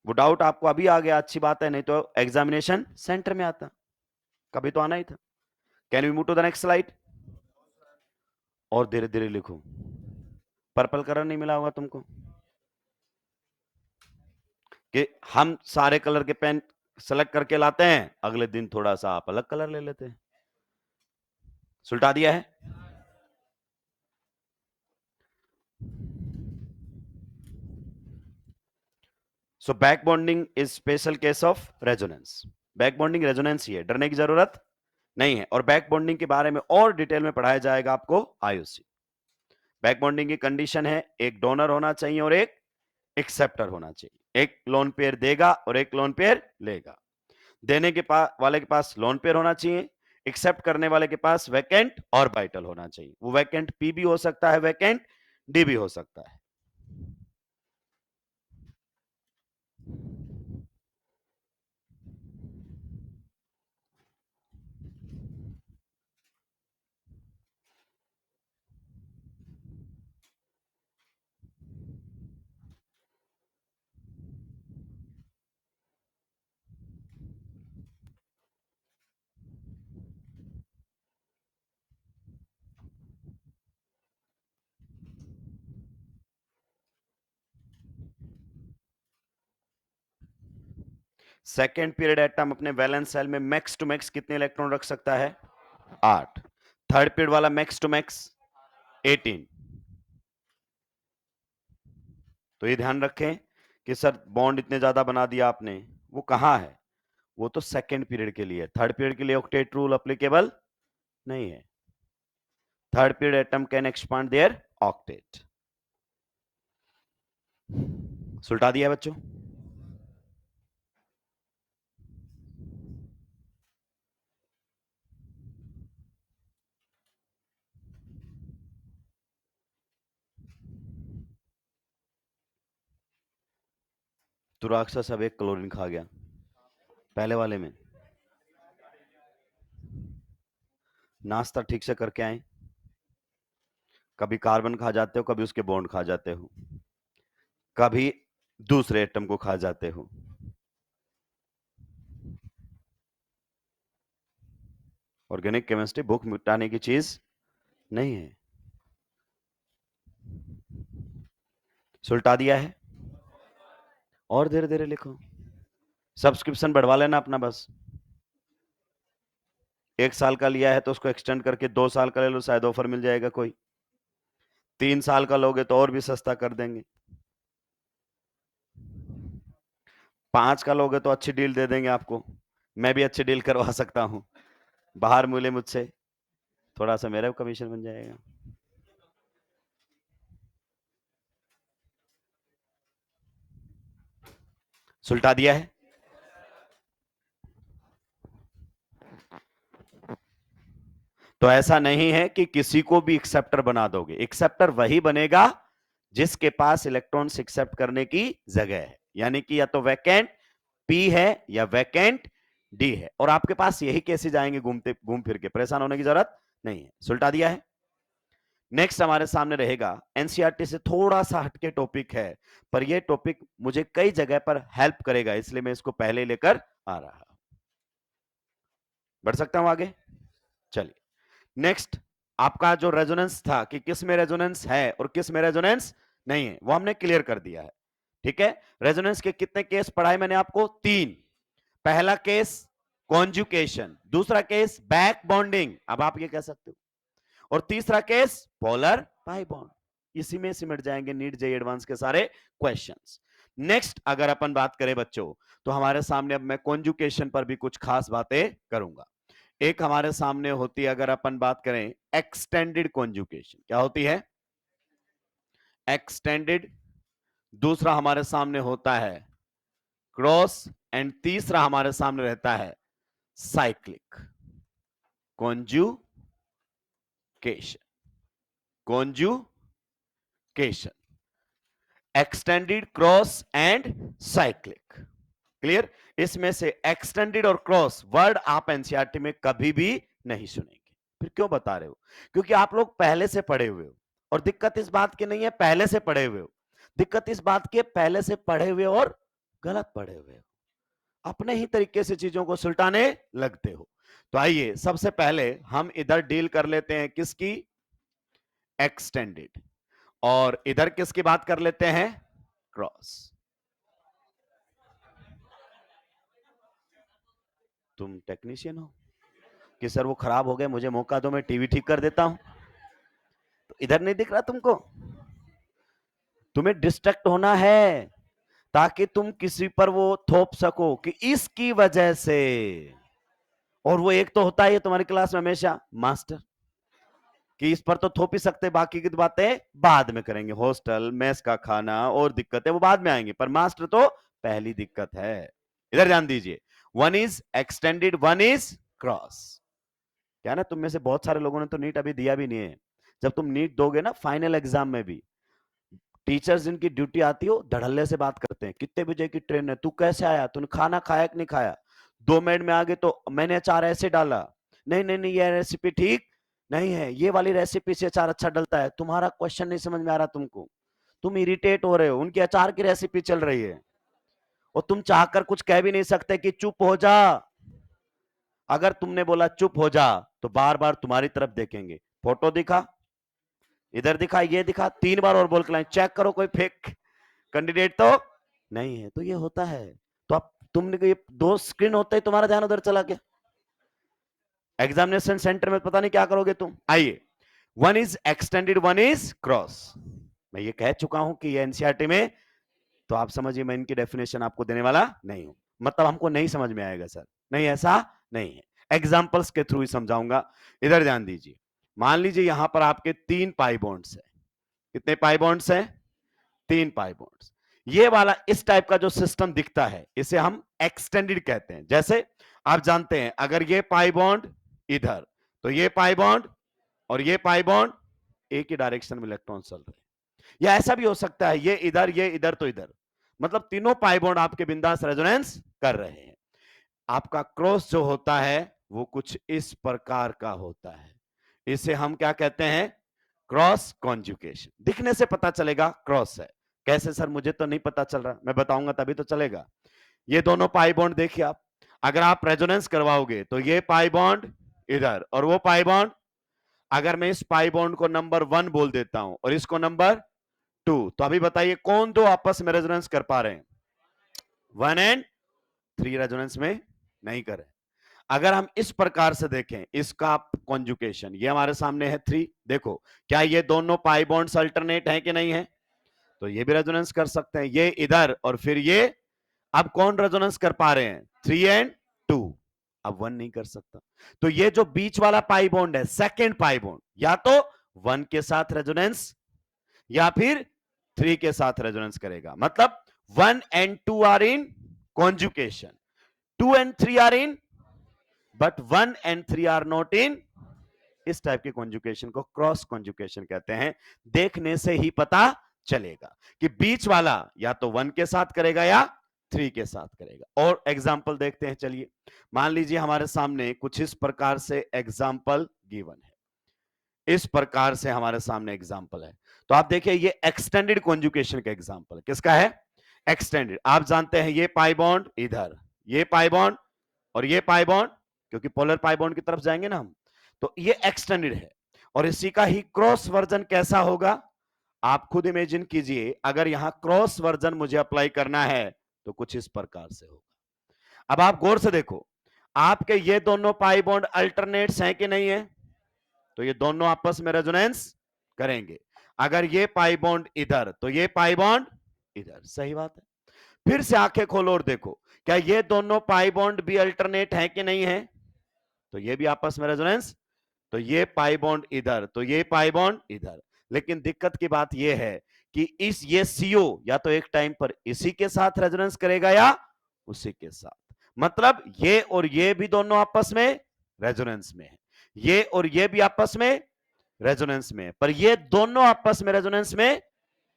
वो डाउट आपको अभी आ गया, अच्छी बात है, नहीं तो एग्जामिनेशन सेंटर में आता, कभी तो आना ही था। Can we move to the next slide? और धीरे धीरे लिखो। पर्पल कलर नहीं मिला होगा तुमको, कि हम सारे कलर के पेन सेलेक्ट करके लाते हैं, अगले दिन थोड़ा सा आप अलग कलर ले लेते हैं। सुलटा दिया है। So back bonding is special case of resonance. Back bonding resonance ही है, डरने की जरूरत नहीं है। और बैक बॉन्डिंग के बारे में और डिटेल में पढ़ाया जाएगा आपको आईयूसी। बैक बॉन्डिंग की कंडीशन है, एक डोनर होना चाहिए और एक एक्सेप्टर होना चाहिए। एक लोन पेयर देगा और एक लोन पेयर लेगा। देने के पास वाले के पास लोन पेयर होना चाहिए, एक्सेप्ट करने वाले के पास वैकेंट और वाइटल होना चाहिए। वो वैकेंट पी भी हो सकता है, वैकेंट डी भी हो सकता है। सेकेंड पीरियड एटम अपने वैलेंस सेल में मैक्स टू मैक्स कितने इलेक्ट्रॉन रख सकता है? 8। थर्ड पीरियड वाला मैक्स टू मैक्स 18। तो ये ध्यान रखें कि सर बॉन्ड इतने ज्यादा बना दिया आपने, वो कहां है? वो तो सेकेंड पीरियड के लिए, थर्ड पीरियड के लिए ऑक्टेट रूल अप्लीकेबल नहीं है। Third period atom can expand their octet. सुलटा दिया बच्चों। तो राक्षस अब एक क्लोरीन खा गया पहले वाले में। नाश्ता ठीक से करके आए, कभी कार्बन खा जाते हो, कभी उसके बॉन्ड खा जाते हो, कभी दूसरे एटम को खा जाते हो। ऑर्गेनिक केमिस्ट्री भूख मिटाने की चीज नहीं है। सुलटा दिया है। और धीरे धीरे लिखो, सब्सक्रिप्शन बढ़वा लेना अपना बस। 1 साल का लिया है तो उसको एक्सटेंड करके 2 साल का ले लो, शायद ऑफर मिल जाएगा कोई। 3 साल का लोगे तो और भी सस्ता कर देंगे। 5 का लोगे तो अच्छी डील दे देंगे आपको। मैं भी अच्छी डील करवा सकता हूं, बाहर मिले मुझसे, थोड़ा सा मेरा कमीशन बन जाएगा। सुलटा दिया है। तो ऐसा नहीं है कि किसी को भी एक्सेप्टर बना दोगे। एक्सेप्टर वही बनेगा जिसके पास इलेक्ट्रॉन्स एक्सेप्ट करने की जगह है, यानी कि या तो वैकेंट पी है या वैकेंट डी है, और आपके पास यही केसेस आएंगे घूमते घूम फिर के, परेशान होने की जरूरत नहीं है। सुलटा दिया है। नेक्स्ट हमारे सामने रहेगा, एनसीईआरटी से थोड़ा सा हटके टॉपिक है, पर यह टॉपिक मुझे कई जगह पर हेल्प करेगा, इसलिए मैं इसको पहले लेकर आ रहा हूं। बढ़ सकता हूं आगे? चलिए नेक्स्ट, आपका जो रेजोनेंस था कि किस में रेजोनेंस है और किस में रेजोनेंस नहीं है, वो हमने क्लियर कर दिया है। ठीक है, रेजोनेंस के कितने केस पढ़ाए मैंने आपको? 3। पहला केस कॉन्जुकेशन, दूसरा केस बैक बॉन्डिंग, अब आप ये कह सकते हो, और तीसरा केस पोलर पाई बॉन्ड। इसी में सिमट जाएंगे नीट जेईई एडवांस के सारे क्वेश्चंस। नेक्स्ट अगर अपन बात करें बच्चों, तो हमारे सामने अब मैं कॉन्जुकेशन पर भी कुछ खास बातें करूंगा। एक हमारे सामने होती है, अगर अपन बात करें, एक्सटेंडेड कॉन्जुकेशन। क्या होती है? एक्सटेंडेड। दूसरा हमारे सामने होता है क्रॉस, एंड तीसरा हमारे सामने रहता है cyclic conjugation. Conjugation, extended, cross and cyclic. Clear? इसमें से एक्सटेंडेड और क्रॉस वर्ड आप एनसीईआरटी में कभी भी नहीं सुनेंगे। फिर क्यों बता रहे हो? क्योंकि आप लोग पहले से पढ़े हुए हो, और दिक्कत इस बात की नहीं है पहले से पढ़े हुए हो, दिक्कत इस बात की है पहले से पढ़े हुए और गलत पढ़े हुए हो, अपने ही तरीके से चीजों को सुलटाने लगते हो। तो आइए सबसे पहले हम इधर डील कर लेते हैं, किसकी? एक्सटेंडेड। और इधर किसकी बात कर लेते हैं? क्रॉस। तुम टेक्नीशियन हो कि सर वो खराब हो गए, मुझे मौका दो, मैं टीवी ठीक कर देता हूं? तो इधर नहीं दिख रहा तुमको? तुम्हें डिस्ट्रैक्ट होना है ताकि तुम किसी पर वो थोप सको कि इसकी वजह से। और वो एक तो होता है तुम्हारी क्लास में हमेशा मास्टर, कि इस पर तो थोप ही सकते, बाकी की बातें बाद में करेंगे, हॉस्टल मेस का खाना और दिक्कतें वो बाद में आएंगी, पर मास्टर तो पहली दिक्कत है। इधर ध्यान दीजिए, one is extended, one is cross. क्या ना, तुम में से बहुत सारे लोगों ने तो नीट अभी दिया भी नहीं है। जब तुम नीट दोगे ना फाइनल एग्जाम में भी, टीचर्स जिनकी ड्यूटी आती हो धड़ल्ले से बात करते हैं, कितने बजे की ट्रेन है, तू कैसे आया, तूने खाना खाया कि नहीं खाया, 2 मिनट में आगे तो मैंने अचार ऐसे डाला, नहीं नहीं नहीं ये रेसिपी ठीक नहीं है, ये वाली रेसिपी से अचार अच्छा डलता है, तुम्हारा क्वेश्चन नहीं समझ में आ रहा तुमको, तुम इरिटेट हो रहे हो, उनकी अचार की रेसिपी चल रही है, और तुम चाहकर कुछ कह भी नहीं सकते कि चुप हो जा। अगर तुमने बोला चुप हो जा तो बार बार तुम्हारी तरफ देखेंगे, फोटो दिखा, इधर दिखा, ये दिखा, 3 बार और बोल के लाए, चेक करो कोई फेक कैंडिडेट तो नहीं है। तो ये होता है। तो अब तुमने ये 2 स्क्रीन होते ही तुम्हारा ध्यान उधर चला गया, एग्जामिनेशन सेंटर में पता नहीं क्या करोगे तुम। आइए, one is extended, one is cross. मैं ये कह चुका हूं कि ये एनसीईआरटी में, तो आप समझिए मैं इनकी डेफिनेशन आपको देने वाला नहीं हूं, मतलब हमको नहीं समझ में आएगा सर, नहीं ऐसा नहीं है, एग्जाम्पल्स के थ्रू ही समझाऊंगा। इधर ध्यान दीजिए, मान लीजिए यहां पर आपके 3 पाई बॉन्ड्स है। कितने पाई बॉन्ड्स हैं? 3 पाई बॉन्ड्स। ये वाला इस टाइप का जो सिस्टम दिखता है इसे हम एक्सटेंडेड कहते हैं। जैसे आप जानते हैं, अगर ये पाई बॉन्ड इधर, तो ये पाई बॉन्ड और ये पाई बॉन्ड एक ही डायरेक्शन में इलेक्ट्रॉन चल रहे हैं, या ऐसा भी हो सकता है ये इधर तो इधर, मतलब तीनों पाई बॉन्ड आपके बिंदास रेजोनेंस कर रहे हैं। आपका क्रॉस जो होता है वो कुछ इस प्रकार का होता है, इसे हम क्या कहते हैं? Cross conjugation. दिखने से पता चलेगा क्रॉस है। कैसे सर, मुझे तो नहीं पता चल रहा, मैं बताऊंगा तभी तो चलेगा। ये दोनों पाई बॉन्ड देखिए आप, अगर आप रेजोनेंस करवाओगे तो ये पाई बॉन्ड इधर और वो पाई बॉन्ड, अगर मैं इस पाई बॉन्ड को नंबर 1 बोल देता हूं और इसको नंबर 2, तो अभी बताइए कौन दो आपस में रेजोनेंस कर पा रहे हैं? 1 एंड 3 रेजोनेंस में नहीं कर रहे। अगर हम इस प्रकार से देखें इसका कॉन्जुकेशन, ये हमारे सामने है 3, देखो क्या ये दोनों पाई बॉन्ड्स अल्टरनेट हैं कि नहीं है, तो ये भी रेजोनेंस कर सकते हैं, ये इधर और फिर ये, अब कौन रेजोनेंस कर पा रहे हैं 3 एंड 2, अब 1 नहीं कर सकता। तो ये जो बीच वाला पाई बॉन्ड है सेकेंड पाई बॉन्ड, या तो 1 के साथ रेजोनेंस या फिर 3 के साथ रेजोनेंस करेगा, मतलब 1 and 2 are in conjugation, 2 and 3 are in, but 1 and 3 are not in. इस टाइप के कॉन्जुकेशन को क्रॉस कॉन्जुकेशन कहते हैं। देखने से ही पता चलेगा कि बीच वाला या तो 1 के साथ करेगा या 3 के साथ करेगा। और एग्जाम्पल देखते हैं, चलिए मान लीजिए हमारे सामने कुछ इस प्रकार से एग्जाम्पल गिवन है, इस प्रकार से हमारे सामने एग्जाम्पल है। तो आप देखिए ये एक्सटेंडेड कॉन्जुकेशन का एग्जाम्पल किसका है, एक्सटेंडेड। आप जानते हैं ये पाई बॉन्ड इधर, ये पाई बॉन्ड और ये पाई बॉन्ड, क्योंकि पोलर पाई बॉन्ड की तरफ जाएंगे ना हम, तो ये एक्सटेंडेड है। और इसी का ही क्रॉस वर्जन कैसा होगा, आप खुद इमेजिन कीजिए, अगर यहां क्रॉस वर्जन मुझे अप्लाई करना है तो कुछ इस प्रकार से होगा। अब आप गौर से देखो, आपके ये दोनों पाई बॉन्ड अल्टरनेट्स हैं कि नहीं है, तो ये दोनों आपस में रेजोनेंस करेंगे। अगर ये पाई बॉन्ड इधर तो ये पाई बॉन्ड इधर, सही बात है। फिर से आंखें खोलो और देखो, क्या ये दोनों पाई बॉन्ड भी अल्टरनेट है कि नहीं है, तो ये भी आपस में रेजोनेंस, तो ये पाई बॉन्ड इधर तो ये पाई बॉन्ड इधर। लेकिन दिक्कत की बात ये है कि इस ये सीओ या तो एक टाइम पर इसी के साथ रेजोनेंस करेगा या उसी के साथ, मतलब ये और ये भी दोनों आपस में रेजोनेंस में है, ये और ये भी आपस में रेजोनेंस में है, पर ये दोनों आपस में रेजोनेंस में,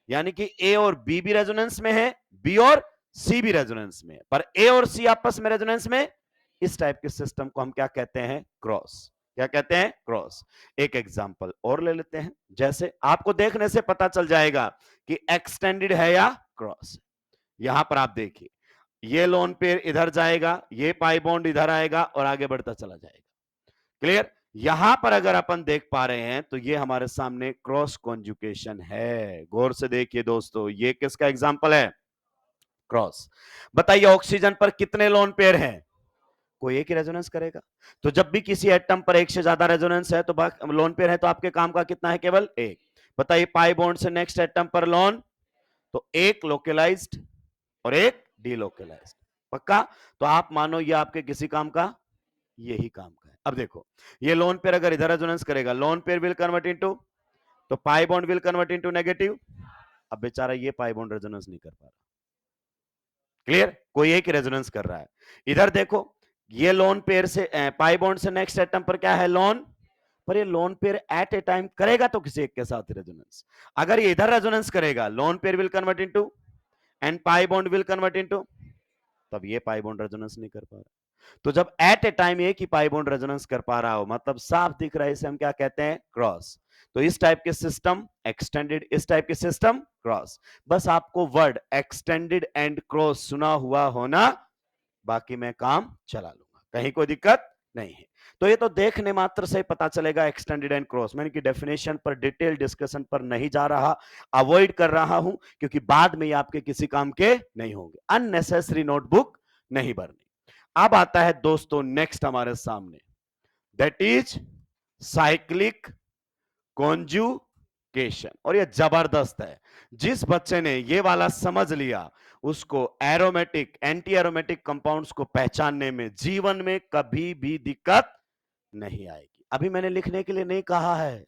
यानी कि ए और बी भी रेजोनेंस में है, बी और सी भी रेजोनेंस में है, पर ए और सी आपस में रेजोनेंस में। इस टाइप के सिस्टम को हम क्या कहते हैं, क्रॉस। क्या कहते हैं, क्रॉस। एक एग्जांपल और ले लेते हैं, जैसे आपको देखने से पता चल जाएगा कि एक्सटेंडेड है या क्रॉस। यहां पर आप देखिए, ये लोन पेयर इधर जाएगा, ये पाई बॉन्ड इधर आएगा और आगे बढ़ता चला जाएगा। क्लियर। यहां पर अगर अपन देख पा रहे हैं तो ये हमारे सामने क्रॉस कॉन्जुकेशन है। गौर से देखिए दोस्तों, ये किसका एग्जांपल है, क्रॉस। बताइए ऑक्सीजन पर कितने लोन पेयर हैं, कोई एक ही रेजोनेंस करेगा। तो जब भी किसी एटम पर एक से ज्यादा रेजोनेंस है तो लोन पेयर है, तो आपके काम का कितना है, केवल एक। बताइए पाई बॉन्ड से नेक्स्ट एटम पर लोन, तो एक लोकलाइज्ड और एक डीलोकलाइज्ड, पक्का। तो आप मानो ये आपके किसी काम का, यही काम का है। अब देखो ये लोन पेयर अगर इधर रेजोनेंस करेगा, lone pair will convert into, तो pi bond will convert into negative. अब बेचारा ये पाई बॉन्ड रेजोनेंस नहीं कर पा रहा, क्लियर, कोई एक ही रेजोनेंस कर रहा है। इधर देखो ये लोन पेयर से पाई बॉन्ड से नेक्स्ट एटम पर क्या है, लोन, पर ये lone pair at a time करेगा तो किसी एक के साथ रेजोनेंस। अगर ये इधर रेजोनेंस करेगा, lone pair will convert into and pi bond will convert into, तब ये पाई बॉन्ड रेजोनेंस नहीं कर पा रहा। तो जब एट ए टाइम एक ही पाई बॉन्ड रेजोनेंस कर पा रहा हो, मतलब साफ दिख रहा है, इसे हम क्या कहते हैं, क्रॉस। तो इस टाइप के सिस्टम एक्सटेंडेड, इस टाइप के सिस्टम क्रॉस। बस आपको वर्ड एक्सटेंडेड एंड क्रॉस सुना हुआ होना, बाकी मैं काम चला लूंगा, कहीं कोई दिक्कत नहीं है। तो ये तो देखने मात्र से पता चलेगा एक्सटेंडेड एंड क्रॉस। मैं इनकी डेफिनेशन पर डिटेल डिस्कशन पर नहीं जा रहा, अवॉइड कर रहा हूं, क्योंकि बाद में ये आपके किसी काम के नहीं होंगे, अननेसेसरी नोटबुक नहीं भरनी। अब आता है दोस्तों नेक्स्ट हमारे सामने, दैट इज साइक्लिक कॉन्जुगेशन। और ये जबरदस्त है, जिस बच्चे ने ये वाला समझ लिया उसको एरोमेटिक एंटी एरोमेटिक कंपाउंड्स को पहचानने में जीवन में कभी भी दिक्कत नहीं आएगी। अभी मैंने लिखने के लिए नहीं कहा है,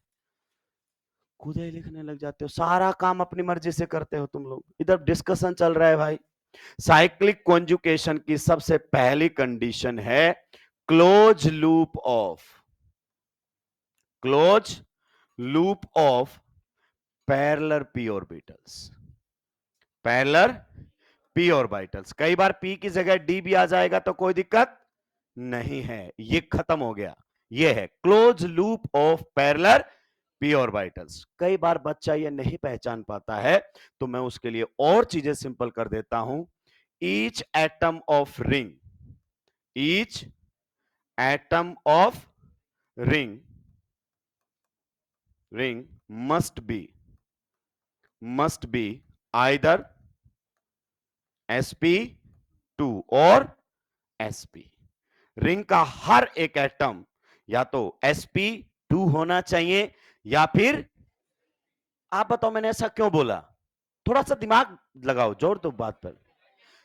खुद ही लिखने लग जाते हो, सारा काम अपनी मर्जी से करते हो तुम लोग। इधर डिस्कशन चल रहा है भाई। साइक्लिक कॉन्जुगेशन की सबसे पहली कंडीशन है close loop of, close loop of parallel p orbitals, parallel p orbitals. कई बार p की जगह d भी आ जाएगा तो कोई दिक्कत नहीं है, ये खत्म हो गया। ये है close loop of parallel p orbitals. कई बार बच्चा ये नहीं पहचान पाता है, तो मैं उसके लिए और चीजें सिंपल कर देता हूं। Each atom of ring, each atom of ring, ring must be either sp2 or sp। Ring का हर एक एटम या तो sp2 होना चाहिए या फिर, आप बताओ मैंने ऐसा क्यों बोला? थोड़ा सा दिमाग लगाओ, जोर दो बात पर।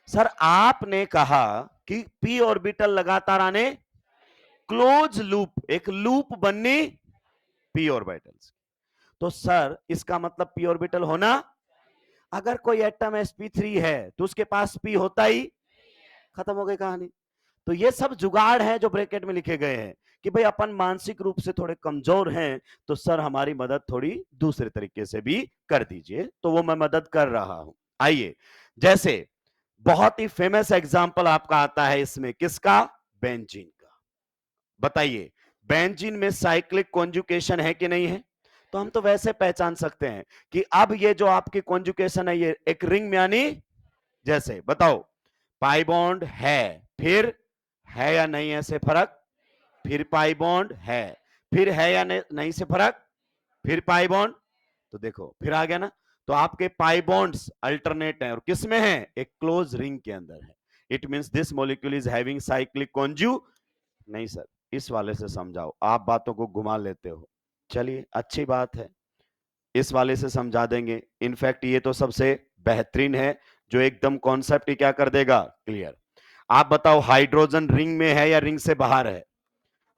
सर आपने कहा कि p ऑर्बिटल लगातार आने, क्लोज लूप, एक लूप बननी p ऑर्बिटल्स। तो सर इसका मतलब p ऑर्बिटल होना, अगर कोई एटम sp3 है तो उसके पास p होता ही, खत्म हो गई कहानी। तो ये सब जुगाड़ है जो ब्रैकेट में लिखे गए हैं कि भाई अपन मानसिक रूप से थोड़े कमजोर हैं, तो सर हमारी मदद थोड़ी दूसरे तरीके से भी कर दीजिए, तो वो मैं मदद कर रहा हूं। आइए, जैसे बहुत ही फेमस एग्जांपल आपका आता है इसमें, किसका? बेंजीन का। बताइए, बेंजीन में साइक्लिक कॉन्जुकेशन है कि नहीं है? तो हम तो वैसे पहचान सकते हैं कि अब ये जो आपकी कॉन्जुकेशन है ये एक रिंग में आनी, जैसे बताओ पाई बॉन्ड है, फिर है या नहीं ऐसे फर्क, फिर पाई बॉन्ड है, फिर है या नहीं से फर्क, फिर पाई बॉन्ड, तो देखो फिर आ गया ना। तो आपके पाई बॉन्ड्स अल्टरनेट है और किस में है? एक क्लोज रिंग के अंदर है। It means this molecule is having cyclic conju, नहीं सर इस वाले से समझाओ, आप बातों को घुमा लेते हो। चलिए अच्छी बात है, इस वाले से समझा देंगे। इनफैक्ट ये तो सबसे बेहतरीन है जो एकदम कॉन्सेप्ट ही क्या कर देगा, क्लियर। आप बताओ हाइड्रोजन रिंग में है या रिंग से बाहर है?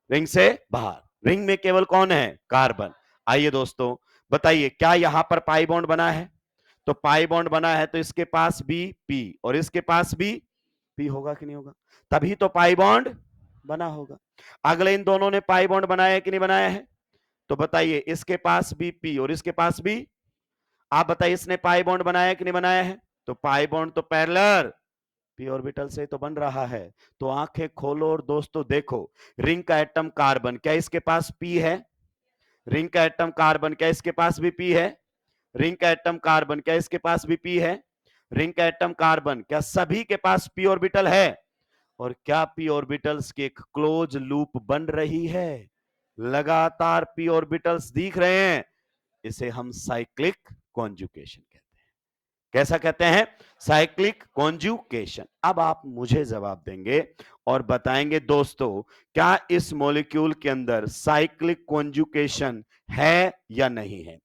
रिंग से बाहर। रिंग में केवल कौन है? कार्बन। आइए दोस्तों बताइए, क्या यहां पर पाई बॉन्ड बना है? तो पाई बॉन्ड बना है तो इसके पास भी पी और इसके पास भी पी होगा कि नहीं होगा? तभी तो पाई बॉन्ड बना होगा। अगले इन दोनों ने पाई बॉन्ड बनाया है कि नहीं बनाया है? तो बताइए इसके पास भी पी और इसके पास भी, आप बताइए इसने पाई बॉन्ड बनाया है कि नहीं बनाया है? तो पाई बॉन्ड तो पैरेलल पी ऑर्बिटल से तो बन रहा है। तो आंखें खोलो और दोस्तों देखो, रिंग का एटम कार्बन, क्या इसके पास पी है? रिंग का एटम कार्बन, क्या इसके पास भी पी है? रिंग का एटम कार्बन, क्या इसके पास भी पी है? रिंग का एटम कार्बन, क्या सभी के पास पी ऑर्बिटल है? और क्या पी ऑर्बिटल्स की एक क्लोज लूप बन रही है? लगातार पी ऑर्बिटल्स दिख रहे हैं, इसे हम साइक्लिक कॉन्जुकेशन कहते हैं। कैसा कहते हैं? Cyclic conjugation. अब आप मुझे जवाब देंगे और बताएंगे दोस्तों, क्या इस मॉलिक्यूल के अंदर साइक्लिक कॉन्जुकेशन है या नहीं है?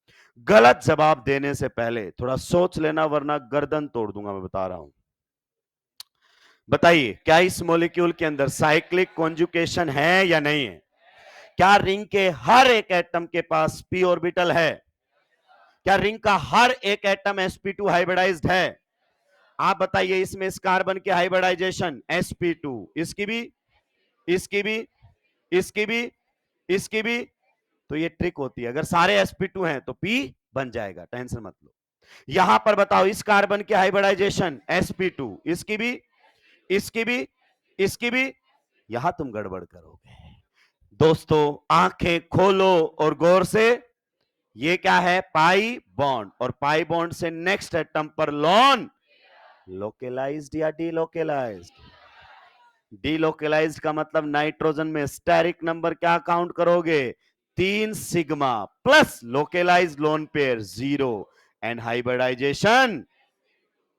गलत जवाब देने से पहले थोड़ा सोच लेना, वरना गर्दन तोड़ दूंगा, मैं बता रहा हूं। बताइए, क्या इस मॉलिक्यूल के अंदर साइक्लिक कॉन्जुकेशन है या नहीं है? क्या रिंग के हर एक एटम के पास पी ऑर्बिटल है? क्या रिंग का हर एक एटम sp2 हाइब्रिडाइज्ड है? आप बताइए इसमें इस कार्बन की हाइब्रिडाइजेशन sp2, इसकी भी, इसकी भी, इसकी भी, इसकी भी। तो ये ट्रिक होती है, अगर सारे sp2 हैं तो p बन जाएगा, टेंशन मत लो। यहां पर बताओ इस कार्बन की हाइब्रिडाइजेशन sp2, इसकी भी, इसकी भी, इसकी भी, यहां तुम गड़बड़ करोगे। दोस्तों आंखें खोलो और गौर से, ये क्या है? पाई बॉन्ड, और पाई बॉन्ड से नेक्स्ट एटम पर लॉन लोकेलाइज्ड या डीलोकेलाइज्ड? डीलोकेलाइज्ड का मतलब नाइट्रोजन में स्टेरिक नंबर क्या काउंट करोगे? 3 sigma plus localized lone pair 0 and hybridization.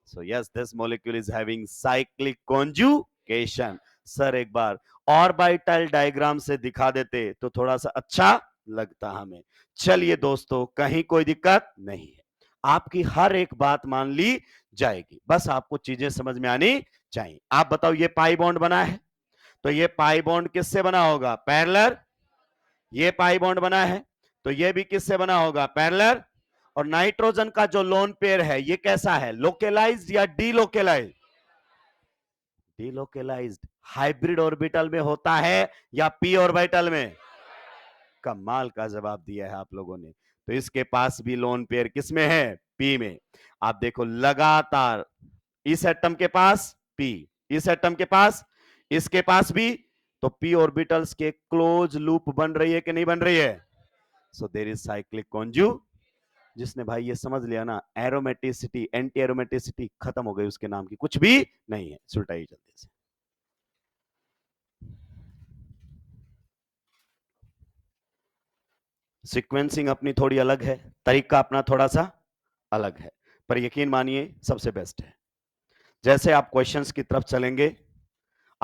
So yes, this molecule is having cyclic conjugation. Sir एक बार ऑर्बिटल डायग्राम से दिखा देते तो थोड़ा सा अच्छा लगता हमें। चलिए दोस्तों, कहीं कोई दिक्कत नहीं है, आपकी हर एक बात मान ली जाएगी, बस आपको चीजें समझ में आनी चाहिए। आप बताओ ये पाई बॉन्ड बना है, तो ये पाई बॉन्ड किससे बना होगा? पैरेलल। ये पाई बॉन्ड बना है तो ये भी किससे बना होगा? पैरेलल। और नाइट्रोजन का जो लोन पेयर है ये कैसा है? लोकेलाइज्ड या डीलोकेलाइज्ड? डीलोकेलाइज्ड। हाइब्रिड ऑर्बिटल में होता है या पी ऑर्बिटल में? कमाल का जवाब दिया है आप लोगों ने। तो इसके पास भी लोन पेयर किस में है? पी में। आप देखो लगातार इस एटम के पास पी, इस एटम के पास, इसके पास भी, तो पी ऑर्बिटल्स के क्लोज लूप बन रही है कि नहीं बन रही है? So there is cyclic conju. जिसने भाई ये समझ लिया ना, एरोमेटिसिटी एंटी एरोमेटिसिटी खत्म हो गई उसके नाम की, कुछ भी नहीं है। सुलटाई जल्दी से। सीक्वेंसिंग अपनी थोड़ी अलग है, तरीका अपना थोड़ा सा अलग है, पर यकीन मानिए सबसे बेस्ट है। जैसे आप क्वेश्चंस की तरफ चलेंगे,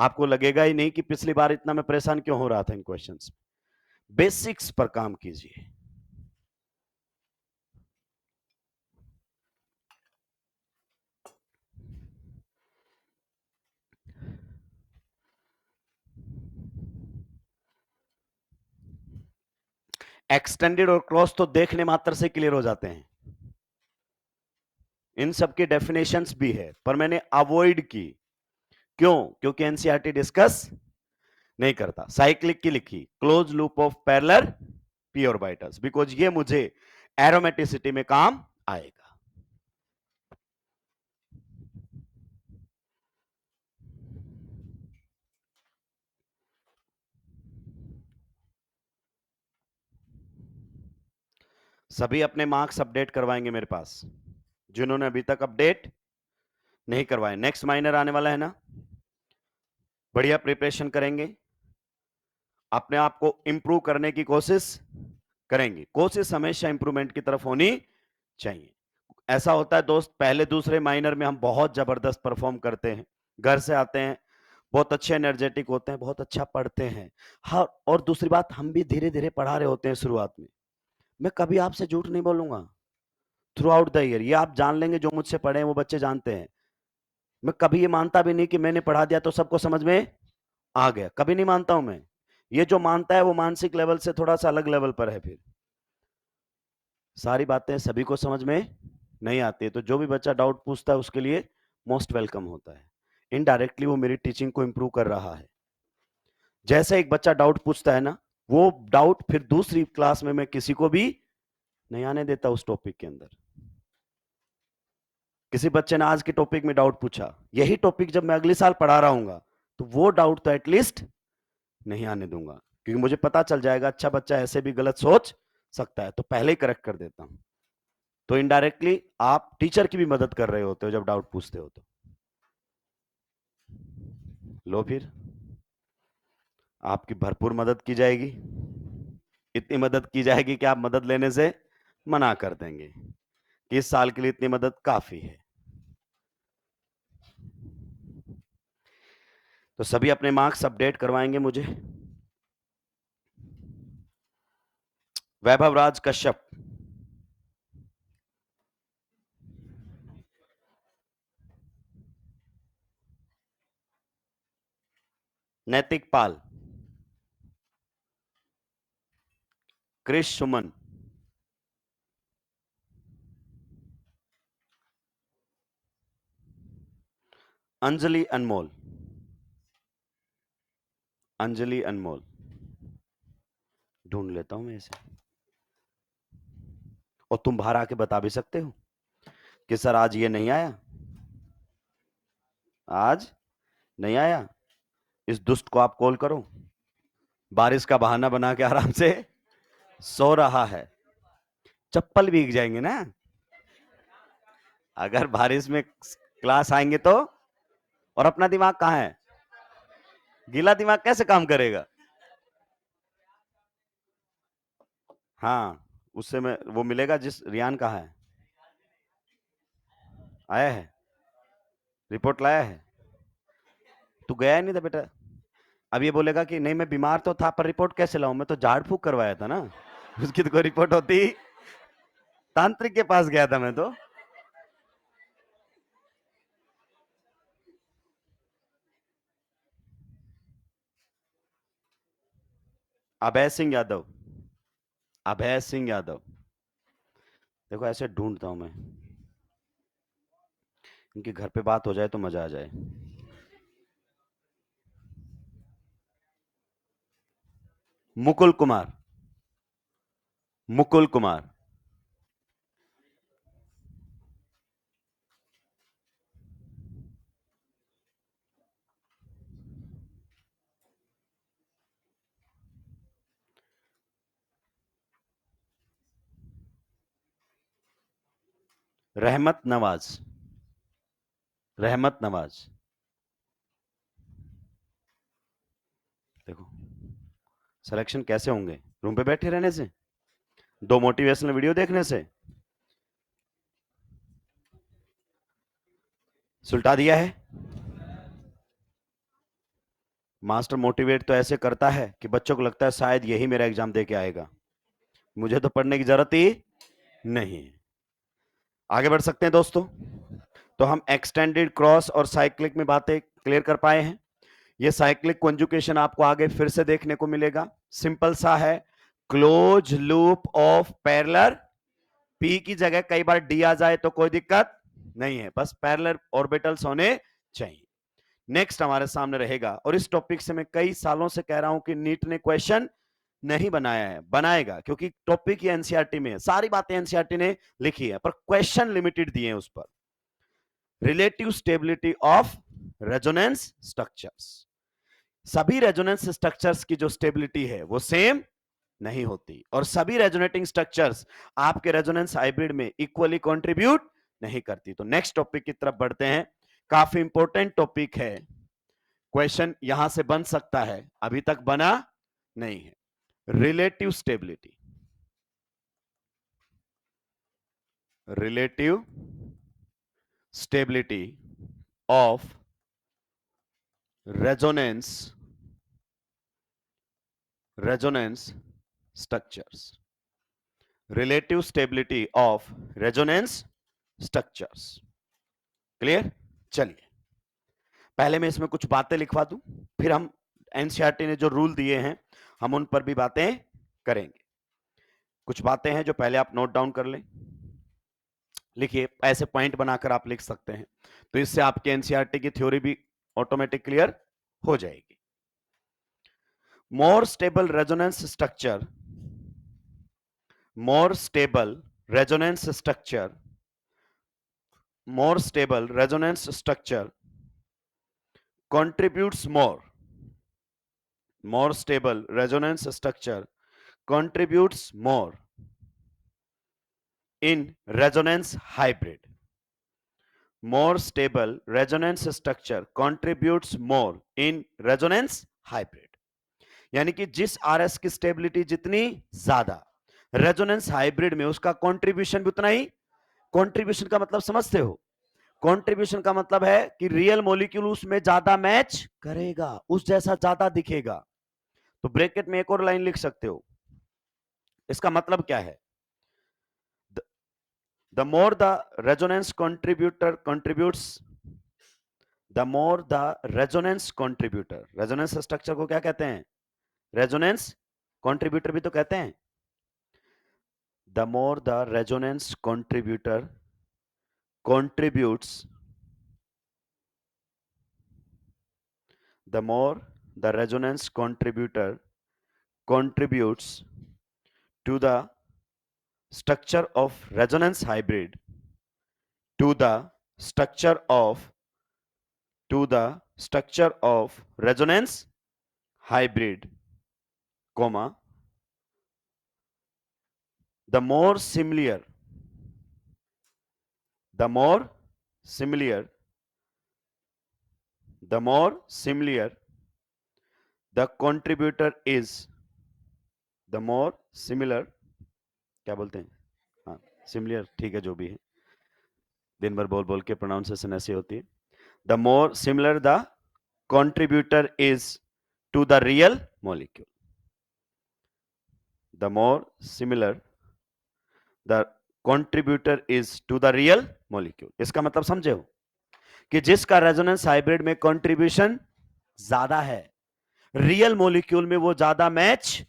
आपको लगेगा ही नहीं कि पिछली बार इतना मैं परेशान क्यों हो रहा था इन क्वेश्चंस। बेसिक्स पर काम कीजिए। एक्सटेंडेड और क्रॉस तो देखने मात्र से क्लियर हो जाते हैं, इन सब की डेफिनेशंस भी है, पर मैंने अवॉइड की। क्यों? क्योंकि एनसीईआरटी डिस्कस नहीं करता। साइक्लिक की लिखी close loop of parallel P orbitals, because ये मुझे एरोमेटिसिटी में काम आएगा। सभी अपने मार्क्स अपडेट करवाएंगे मेरे पास, जिन्होंने अभी तक अपडेट नहीं करवाए। नेक्स्ट माइनर आने वाला है ना, बढ़िया प्रिपरेशन करेंगे, अपने आप को इंप्रूव करने की कोशिश करेंगे। कोशिश हमेशा इंप्रूवमेंट की तरफ होनी चाहिए। ऐसा होता है दोस्त, पहले दूसरे माइनर में हम बहुत जबरदस्त परफॉर्म करते हैं, घर से आते हैं बहुत अच्छे एनर्जेटिक होते हैं, बहुत अच्छा पढ़ते हैं। हाँ, और दूसरी बात, हम भी धीरे धीरे पढ़ा रहे होते हैं शुरुआत में। मैं कभी आपसे झूठ नहीं बोलूंगा, थ्रू आउट द ईयर ये आप जान लेंगे, जो मुझसे पढ़े हैं वो बच्चे जानते हैं। मैं कभी ये मानता भी नहीं कि मैंने पढ़ा दिया तो सबको समझ में आ गया, कभी नहीं मानता हूं मैं। ये जो मानता है वो मानसिक लेवल से थोड़ा सा अलग लेवल पर है। फिर सारी बातें सभी को समझ में नहीं आती है, तो जो भी बच्चा डाउट पूछता है उसके लिए मोस्ट वेलकम होता है। इनडायरेक्टली वो मेरी टीचिंग को इंप्रूव कर रहा है। जैसे एक बच्चा डाउट पूछता है ना, वो डाउट फिर दूसरी क्लास में मैं किसी को भी नहीं आने देता उस टॉपिक के अंदर। किसी बच्चे ने आज के टॉपिक में डाउट पूछा, यही टॉपिक जब मैं अगले साल पढ़ा रहा हूंगा तो वो डाउट तो एटलीस्ट नहीं आने दूंगा, क्योंकि मुझे पता चल जाएगा अच्छा बच्चा ऐसे भी गलत सोच सकता है, तो पहले ही करेक्ट कर देता हूं। तो इनडायरेक्टली आप टीचर की भी मदद कर रहे होते हो जब डाउट पूछते हो तो। लो फिर आपकी भरपूर मदद की जाएगी, इतनी मदद की जाएगी कि आप मदद लेने से मना कर देंगे कि इस साल के लिए इतनी मदद काफी है। तो सभी अपने मार्क्स अपडेट करवाएंगे मुझे। वैभव राज कश्यप, नैतिक पाल, क्रिश सुमन, अंजलि अनमोल, अंजलि अनमोल, ढूंढ लेता हूं मैं इसे। और तुम बाहर आके बता भी सकते हो कि सर आज ये नहीं आया, आज नहीं आया। इस दुष्ट को आप कॉल करो, बारिश का बहाना बना के आराम से सो रहा है। चप्पल भीग जाएंगे ना अगर बारिश में क्लास आएंगे तो। और अपना दिमाग कहाँ है, गीला दिमाग कैसे काम करेगा। हाँ, उससे मैं वो मिलेगा। जिस रियान कहाँ है, आया है, रिपोर्ट लाया है। तू गया ही नहीं था बेटा। अब ये बोलेगा कि नहीं मैं बीमार तो था पर रिपोर्ट कैसे लाऊं, मैं तो झाड़ फूक करवाया था ना उसकी तो कोई रिपोर्ट होती, तांत्रिक के पास गया था मैं तो। अभय सिंह यादव, अभय सिंह यादव, देखो ऐसे ढूंढता हूं मैं, इनके घर पे बात हो जाए तो मजा आ जाए। मुकुल कुमार, मुकुल कुमार, रहमत नवाज, रहमत नवाज, देखो सिलेक्शन कैसे होंगे, रूम पे बैठे रहने से, दो मोटिवेशनल वीडियो देखने से। सुलटा दिया है, मास्टर मोटिवेट तो ऐसे करता है कि बच्चों को लगता है शायद यही मेरा एग्जाम दे के आएगा, मुझे तो पढ़ने की जरूरत ही नहीं है। आगे बढ़ सकते हैं दोस्तों। तो हम एक्सटेंडेड क्रॉस और साइक्लिक में बातें क्लियर कर पाए हैं। ये साइक्लिक कॉन्जुगेशन आपको आगे फिर से देखने को मिलेगा। सिंपल सा है, close loop of parallel, P की जगह कई बार डी आ जाए तो कोई दिक्कत नहीं है, बस पैरेलल ऑर्बिटल्स होने चाहिए। नेक्स्ट हमारे सामने रहेगा, और इस टॉपिक से मैं कई सालों से कह रहा हूं कि नीट ने क्वेश्चन नहीं बनाया है, बनाएगा, क्योंकि टॉपिक ये एनसीईआरटी में है, सारी बातें एनसीईआरटी ने लिखी है, पर क्वेश्चन लिमिटेड दिए हैं उस पर। Relative stability of resonance structures, सभी रेजोनेंस स्ट्रक्चर्स की जो स्टेबिलिटी है वो सेम नहीं होती, और सभी रेजोनेटिंग स्ट्रक्चर्स आपके रेजोनेंस हाइब्रिड में इक्वली कंट्रीब्यूट नहीं करती। तो नेक्स्ट टॉपिक की तरफ बढ़ते हैं, काफी इंपॉर्टेंट टॉपिक है, क्वेश्चन यहां से बन सकता है, अभी तक बना नहीं है। Relative stability, relative stability of resonance structures, relative stability of resonance structures. Clear? चलिए पहले मैं इसमें कुछ बातें लिखवा दूं, फिर हम एनसीईआरटी ने जो रूल दिए हैं हम उन पर भी बातें करेंगे। कुछ बातें हैं जो पहले आप नोट डाउन कर लें, लिखिए, ऐसे पॉइंट बनाकर आप लिख सकते हैं, तो इससे आपके एनसीईआरटी की थ्योरी भी ऑटोमेटिक क्लियर हो जाएगी। More stable resonance structure, more stable resonance structure, more stable resonance structure contributes more stable resonance structure contributes more in resonance hybrid, more stable resonance structure contributes more in resonance hybrid, यानी कि जिस RS की stability जितनी ज्यादा, resonance hybrid में उसका contribution भी उतना ही। कंट्रीब्यूशन का मतलब समझते हो? कंट्रीब्यूशन का मतलब है कि रियल मॉलिक्यूल उसमें ज्यादा मैच करेगा, उस जैसा ज्यादा दिखेगा। तो ब्रैकेट में एक और लाइन लिख सकते हो, इसका मतलब क्या है? The more the resonance contributor contributes, the more the resonance contributor, resonance structure को क्या कहते हैं? रेजोनेंस कंट्रीब्यूटर भी तो कहते हैं। The more the resonance contributor contributes, the more the resonance contributor contributes to the structure of resonance hybrid, to the structure of resonance hybrid, comma, the more similar the contributor is, the more similar, क्या बोलते हैं, हाँ similar, ठीक है, जो भी है, दिन भर बोल बोल के प्रोनाउंसिएशन ऐसी होती है। The more similar the contributor is to the real molecule, the more similar the contributor is to the real molecule। इसका मतलब समझे हो कि जिसका रेजोनेंस हाइब्रिड में कंट्रीब्यूशन ज्यादा है, रियल मॉलिक्यूल में वो ज्यादा मैच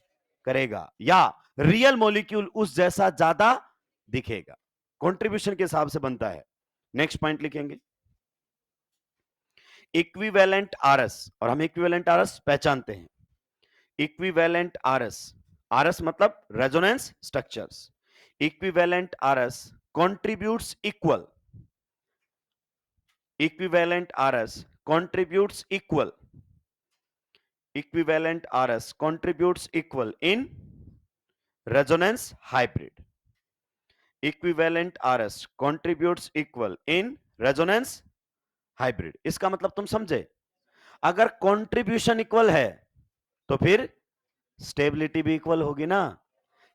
करेगा, या रियल मॉलिक्यूल उस जैसा ज्यादा दिखेगा, कंट्रीब्यूशन के हिसाब से बनता है। नेक्स्ट पॉइंट लिखेंगे, इक्विवेलेंट आरएस, और हम इक्विवेलेंट आरएस पहचानते हैं। इक्विवेलेंट आरएस, आरएस मतलब resonance structures, equivalent RS contributes equal, equivalent RS contributes equal, equivalent RS contributes equal in resonance hybrid, equivalent RS contributes equal in resonance hybrid। इसका मतलब तुम समझे, अगर कंट्रीब्यूशन इक्वल है तो फिर स्टेबिलिटी भी इक्वल होगी ना,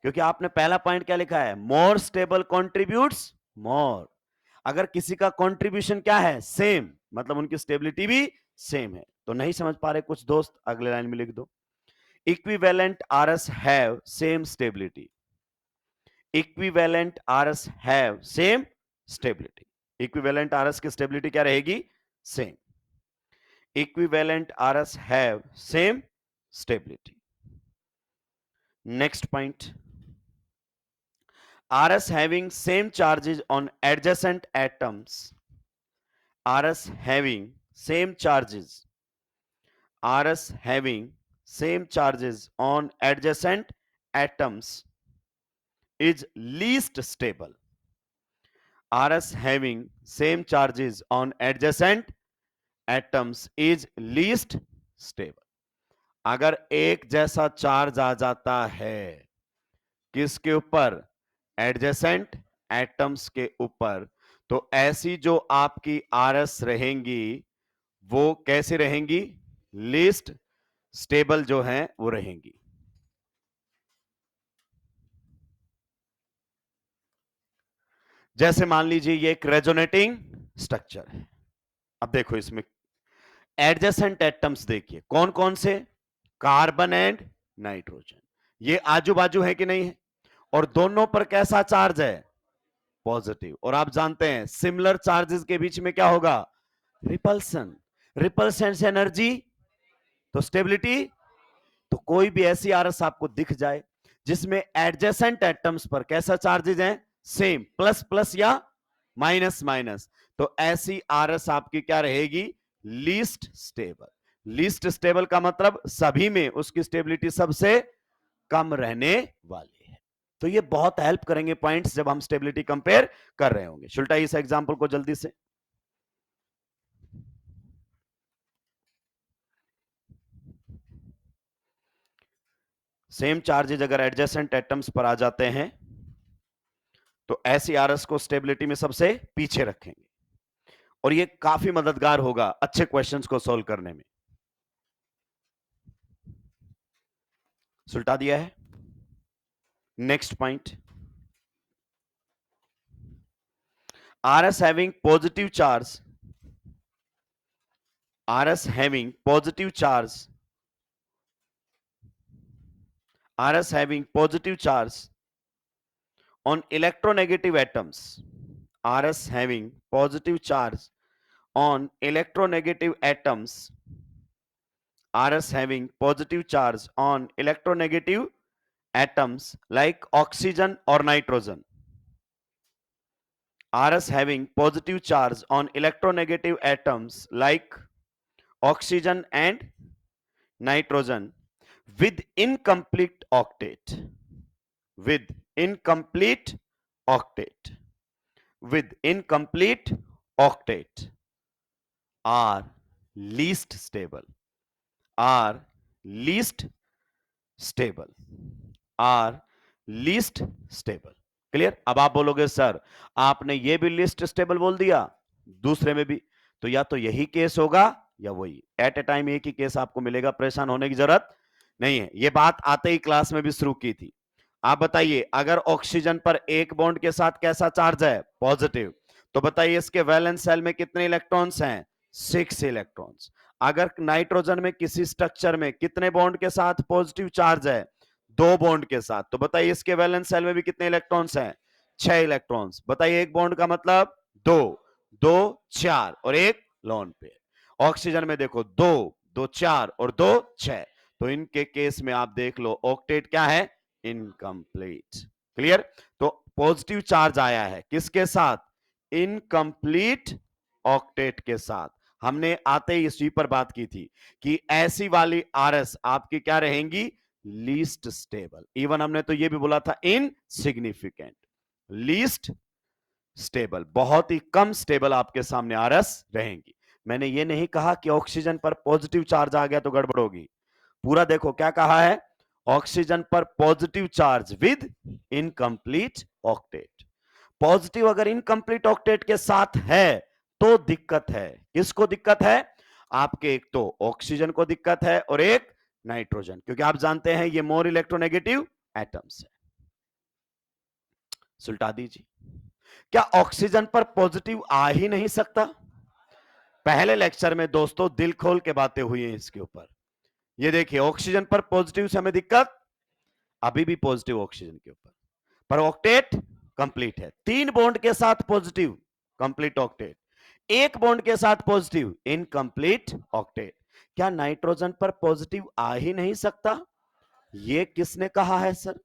क्योंकि आपने पहला पॉइंट क्या लिखा है? मोर स्टेबल कंट्रीब्यूट्स मोर। अगर किसी का कंट्रीब्यूशन क्या है? सेम, मतलब उनकी स्टेबिलिटी भी सेम है। तो नहीं समझ पा रहे कुछ दोस्त, अगले लाइन में लिख दो, equivalent RS have same stability, equivalent RS have same stability, equivalent RS की स्टेबिलिटी क्या रहेगी, same, equivalent RS have same stability. Next point, RS having same charges on adjacent atoms, RS having same charges, RS having same charges on adjacent atoms is least stable, RS having same charges on adjacent atoms is least stable. अगर एक जैसा charge आ जाता है किसके ऊपर, adjacent atoms के ऊपर, तो ऐसी जो आपकी आरएस रहेंगी वो कैसे रहेंगी, लीस्ट स्टेबल जो है वो रहेंगी। जैसे मान लीजिए ये एक रेजोनेटिंग स्ट्रक्चर है, अब देखो इसमें एडजेसेंट एटम्स देखिए कौन कौन से, कार्बन एंड नाइट्रोजन, ये आजू बाजू है कि नहीं है, और दोनों पर कैसा चार्ज है, पॉजिटिव, और आप जानते हैं सिमिलर चार्जेस के बीच में क्या होगा, रिपल्सन, रिपल्सन से एनर्जी, तो स्टेबिलिटी, तो कोई भी ऐसी आरएस आपको दिख जाए जिसमें एडजेसेंट एटम्स पर कैसा चार्जेस हैं, सेम, प्लस प्लस या माइनस माइनस, तो ऐसी आरएस आपकी क्या रहेगी, लीस्ट स्टेबल। लीस्ट स्टेबल का मतलब सभी में उसकी स्टेबिलिटी सबसे कम रहने वाली है। तो ये बहुत हेल्प करेंगे पॉइंट्स जब हम स्टेबिलिटी कंपेयर कर रहे होंगे। शुल्टा इस एग्जांपल को जल्दी से, सेम चार्जेज अगर एडजेसेंट एटम्स पर आ जाते हैं तो ऐसी आरएस को स्टेबिलिटी में सबसे पीछे रखेंगे, और ये काफी मददगार होगा अच्छे क्वेश्चंस को सॉल्व करने में। सुलटा दिया है। Next point, RS having positive charge, RS having positive charge, RS having positive charge on electronegative atoms, RS having positive charge on electronegative atoms, RS having positive charge on electronegative atoms like oxygen or nitrogen, RS having positive charge on electronegative atoms like oxygen and nitrogen with incomplete octet, with incomplete octet, with incomplete octet are least stable, are least stable, are least stable। Clear. अब आप बोलोगे sir आपने ये भी list stable बोल दिया दूसरे में भी, तो या तो यही केस होगा या वही, एट ए टाइम एक ही केस आपको मिलेगा, परेशान होने की जरूरत नहीं है। ये बात आते ही क्लास में भी शुरू की थी। आप बताइए अगर ऑक्सीजन पर एक बॉन्ड के साथ कैसा चार्ज है, पॉजिटिव, तो बताइए इसके वैलेंस शेल में कितने इलेक्ट्रॉन्स हैं, 6 इलेक्ट्रॉन्स। अगर नाइट्रोजन में किसी स्ट्रक्चर में कितने बॉन्ड के साथ पॉजिटिव चार्ज है, 2 बॉन्ड के साथ, तो बताइए इसके वैलेंस शेल में भी कितने इलेक्ट्रॉन्स हैं, 6 इलेक्ट्रॉन्स। बताइए एक बॉन्ड का मतलब 2, 2 4 और एक लोन पेयर। ऑक्सीजन में देखो 2 2 4 और 2 6, तो इनके केस में आप देख लो ऑक्टेट क्या है, इनकम्प्लीट। क्लियर। तो पॉजिटिव चार्ज आया है किसके साथ, इनकम्प्लीट ऑक्टेट के साथ। हमने आते ही इसी पर बात की थी कि ऐसी वाली आरएस आपकी क्या रहेंगी, लीस्ट स्टेबल। इवन हमने तो ये भी बोला था इनसिग्निफिकेंट, लीस्ट स्टेबल, बहुत ही कम स्टेबल आपके सामने आरएस रहेंगी। मैंने ये नहीं कहा कि ऑक्सीजन पर पॉजिटिव चार्ज आ गया तो गड़बड़ होगी, पूरा देखो क्या कहा है, ऑक्सीजन पर positive charge with incomplete octet. Positive अगर इनकम्प्लीट ऑक्टेट के साथ है तो दिक्कत है। किसको दिक्कत है, आपके एक तो ऑक्सीजन को दिक्कत है और एक नाइट्रोजन, क्योंकि आप जानते हैं ये मोर इलेक्ट्रोनेगेटिव एटम्स है। सुलटा दीजिए, क्या ऑक्सीजन पर पॉजिटिव आ ही नहीं सकता, पहले लेक्चर में दोस्तों दिल खोल के बातें हुई हैं इसके ऊपर। ये देखिए ऑक्सीजन पर पॉजिटिव से हमें दिक्कत, अभी भी पॉजिटिव ऑक्सीजन के ऊपर, पर ऑक्टेट कंप्लीट है। 3 बॉन्ड के साथ पॉजिटिव, कंप्लीट ऑक्टेट। 1 बॉन्ड के साथ पॉजिटिव, इनकंप्लीट ऑक्टेट। क्या नाइट्रोजन पर पॉजिटिव आ ही नहीं सकता? ये किसने कहा है सर?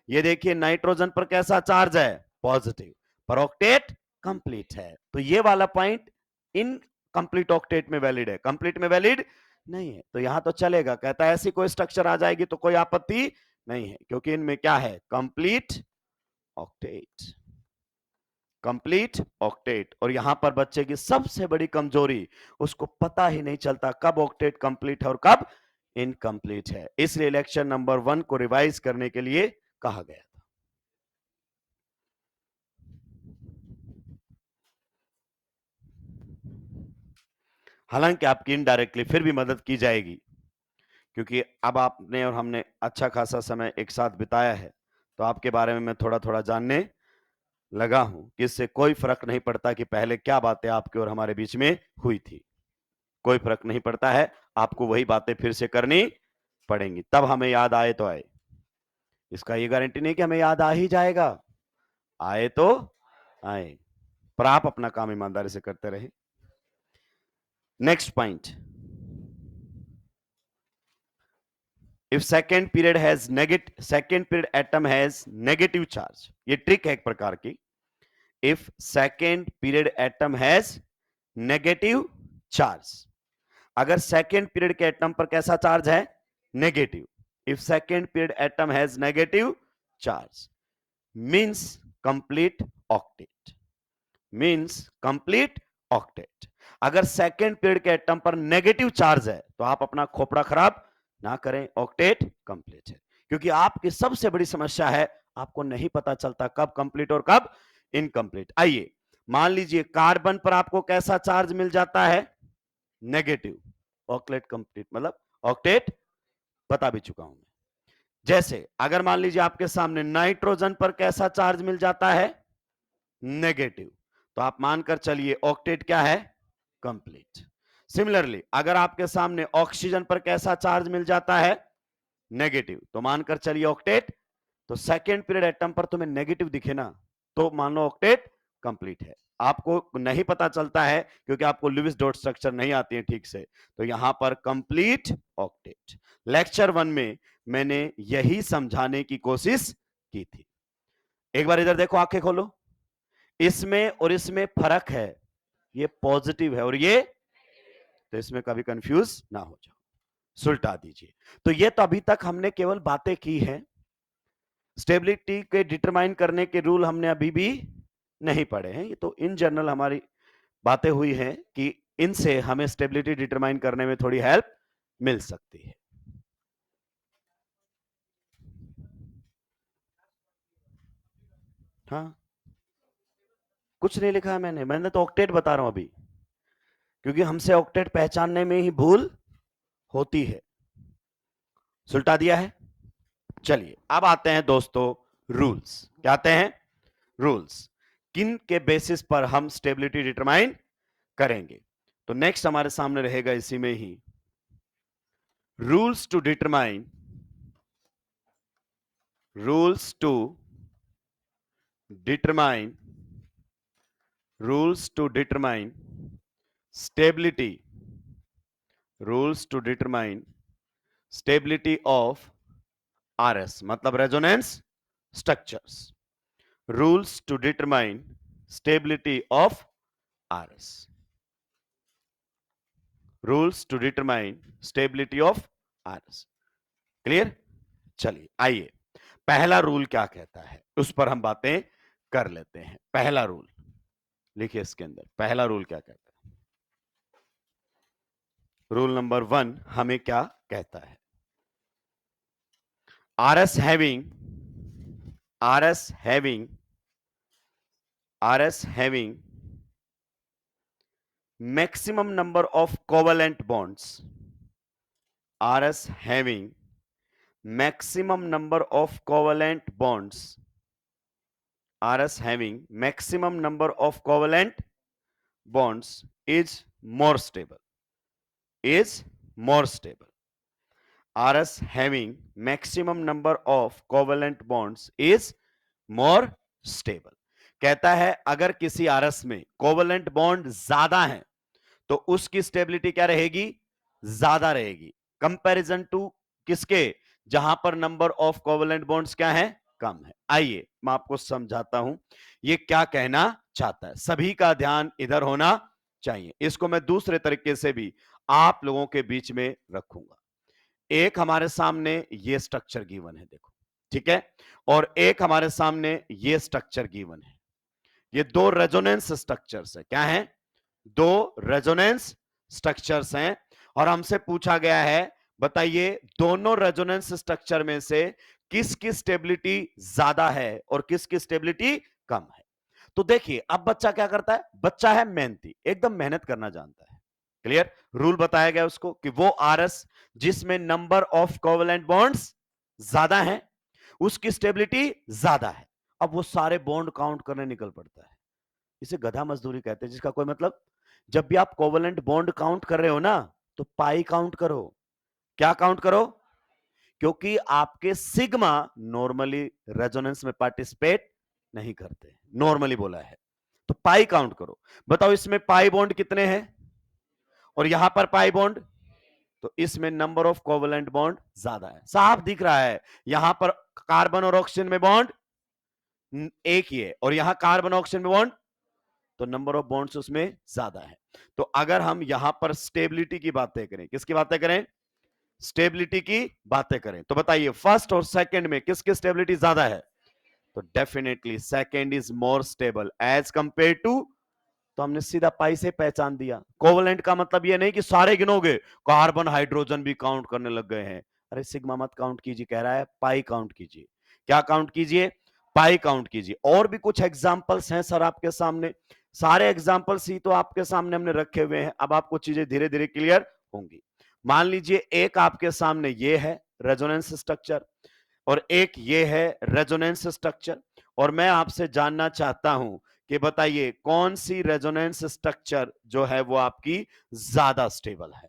ये देखिए नाइट्रोजन पर कैसा चार्ज है? पॉजिटिव, पर ऑक्टेट कंप्लीट है। तो ये वाला पॉइंट इन कंप्लीट ऑक्टेट में वैलिड है, कंप्लीट में वैलिड नहीं है। तो यहां तो चलेगा, कहता है ऐसी कोई स्ट्रक्चर आ जाएगी तो कोई आपत्ति नहीं है, क्योंकि इनमें क्या है? Complete octet, complete octet. और यहां पर बच्चे की सबसे बड़ी कमजोरी, उसको पता ही नहीं चलता कब ऑक्टेट कंप्लीट है और कब इनकंप्लीट है। इसलिए लेक्चर नंबर 1 को रिवाइज करने के लिए कहा गया था। हालांकि आपकी इनडायरेक्टली फिर भी मदद की जाएगी, क्योंकि अब आपने और हमने अच्छा खासा समय एक साथ बिताया है, तो आपके बारे में मैं थोड़ा थोड़ा जानने लगा हूं कि इससे कोई फर्क नहीं पड़ता कि पहले क्या बातें आपके और हमारे बीच में हुई थी। कोई फर्क नहीं पड़ता है, आपको वही बातें फिर से करनी पड़ेंगी, तब हमें याद आए तो आए। इसका ये गारंटी नहीं कि हमें याद आ ही जाएगा, आए तो आए, पर आप अपना काम ईमानदारी से करते रहे। Next point, if second period atom has negative charge, ये ट्रिक है एक प्रकार की। if second period atom has negative charge, अगर सेकेंड पीरियड के एटम पर कैसा चार्ज है? Negative. If second period atom has negative charge means complete octet, means complete octet. अगर सेकेंड पीरियड के एटम पर नेगेटिव चार्ज है तो आप अपना खोपड़ा खराब ना करें, ऑक्टेट कंप्लीट है। क्योंकि आपकी सबसे बड़ी समस्या है, आपको नहीं पता चलता कब कंप्लीट और कब इनकंप्लीट। आइए मान लीजिए कार्बन पर आपको कैसा चार्ज मिल जाता है? नेगेटिव, ऑक्टेट कंप्लीट, मतलब ऑक्टेट बता भी चुका हूं मैं। जैसे अगर मान लीजिए आपके सामने नाइट्रोजन पर कैसा चार्ज मिल जाता है? नेगेटिव, तो आप मानकर चलिए ऑक्टेट क्या है? कंप्लीट। सिमिलरली अगर आपके सामने ऑक्सीजन पर कैसा चार्ज मिल जाता है? नेगेटिव, तो मानकर चलिए ऑक्टेट। तो सेकेंड पीरियड एटम पर तुम्हें नेगेटिव दिखे ना, तो मान लो ऑक्टेट कंप्लीट है। आपको नहीं पता चलता है क्योंकि आपको लुईस डॉट स्ट्रक्चर नहीं आती है ठीक से, तो यहां पर कंप्लीट ऑक्टेट। लेक्चर 1 में मैंने यही समझाने की कोशिश की थी। एक बार इधर देखो, आंखें खोलो, इसमें और इसमें फर्क है, ये पॉजिटिव है और ये, तो इसमें कभी कंफ्यूज ना हो जाओ, सुलटा दीजिए। तो ये तो अभी तक हमने केवल बातें की हैं, स्टेबिलिटी के डिटरमाइन करने के रूल हमने अभी भी नहीं पढ़े हैं। ये तो इन जनरल हमारी बातें हुई हैं कि इनसे हमें स्टेबिलिटी डिटरमाइन करने में थोड़ी हेल्प मिल सकती है। हाँ, कुछ नहीं लिखा है मैंने तो ऑक्टेट बता रहा हूं अभी, क्योंकि हमसे ऑक्टेट पहचानने में ही भूल होती है। सुलटा दिया है। चलिए अब आते हैं दोस्तों रूल्स। क्या आते हैं? रूल्स। किन के बेसिस पर हम स्टेबिलिटी डिटरमाइन करेंगे? तो नेक्स्ट हमारे सामने रहेगा इसी में ही, rules to determine, rules to determine, rules to determine stability, rules to determine stability of RS, मतलब resonance structures. Rules to determine stability of RS, rules to determine stability of RS. Clear? चलिए आइए, पहला rule क्या कहता है उस पर हम बातें कर लेते हैं। पहला रूल लिखिए इसके अंदर, पहला रूल क्या कहता है? रूल नंबर 1 हमें क्या कहता है? RS having maximum number of covalent bonds, RS having maximum number of covalent bonds, RS having maximum number of covalent bonds is more stable. Is more stable. RS having maximum number of covalent bonds is more stable. कहता है अगर किसी RS में covalent bond ज्यादा है तो उसकी stability क्या रहेगी? ज्यादा रहेगी कंपैरिजन टू किसके? जहां पर नंबर ऑफ कोवलेंट बॉन्ड्स क्या है? कम है। आइए मैं आपको समझाता हूं ये क्या कहना चाहता है। सभी का ध्यान इधर होना चाहिए। इसको मैं दूसरे तरीके से भी आप लोगों के बीच में रखूंगा। एक हमारे सामने ये स्ट्रक्चर गिवन है, देखो, ठीक है, और एक हमारे सामने ये स्ट्रक्चर गिवन है। ये दो रेजोनेंस स्ट्रक्चर्स है। क्या है? दो रेजोनेंस स्ट्रक्चर्स हैं और हमसे पूछा गया है बताइए दोनों रेजोनेंस स्ट्रक्चर में से किसकी स्टेबिलिटी ज्यादा है और किसकी स्टेबिलिटी कम है। तो देखिए अब बच्चा क्या करता है? बच्चा है मेहनती, एकदम मेहनत करना जानता है। क्लियर? रूल बताया गया उसको कि वो आरएस जिसमें नंबर ऑफ कोवेलेंट बॉन्ड्स ज्यादा है उसकी स्टेबिलिटी ज्यादा है। अब वो सारे बॉन्ड काउंट करने निकल पड़ता है। इसे गधा मजदूरी कहते हैं, जिसका कोई मतलब। जब भी आप कोवेलेंट बॉन्ड काउंट कर रहे हो ना तो पाई काउंट करो। क्या काउंट करो? क्योंकि आपके सिग्मा नॉर्मली रेजोनेंस में पार्टिसिपेट नहीं करते, नॉर्मली बोला है। तो पाई काउंट करो। बताओ इसमें पाई बॉन्ड कितने हैं और यहां पर पाई बॉन्ड? तो इसमें नंबर ऑफ कोवेलेंट बॉन्ड ज्यादा है। साफ दिख रहा है यहां पर कार्बन और ऑक्सीजन में बॉन्ड एक ही है और यहां कार्बन ऑक्सीजन में बॉन्ड, तो नंबर ऑफ बॉन्ड्स उसमें ज्यादा है। तो अगर हम यहां पर स्टेबिलिटी की बातें करें, किसकी बातें करें? स्टेबिलिटी की बातें करें तो बताइए फर्स्ट और सेकंड में किसकी स्टेबिलिटी ज्यादा है? तो definitely second is more stable as compare to. तो हमने सीधा पाई से पहचान दिया। कोवलेंट का मतलब ये नहीं कि सारे गिनोगे, कार्बन हाइड्रोजन भी काउंट करने लग गए हैं। अरे सिग्मा मत काउंट कीजिए, कह रहा है पाई काउंट कीजिए। क्या काउंट कीजिए? पाई काउंट कीजिए। और भी कुछ एग्जांपल्स हैं सर आपके सामने, सारे एग्जांपल्स ही तो आपके सामने हमने रखे हुए हैं। अब आपको चीजें धीरे धीरे क्लियर होंगी। मान लीजिए एक आपके सामने ये है रेजोनेंस स्ट्रक्चर और एक ये है रेजोनेंस स्ट्रक्चर, और मैं आपसे जानना चाहता हूं कि बताइए कौन सी रेजोनेंस स्ट्रक्चर जो है वो आपकी ज्यादा स्टेबल है?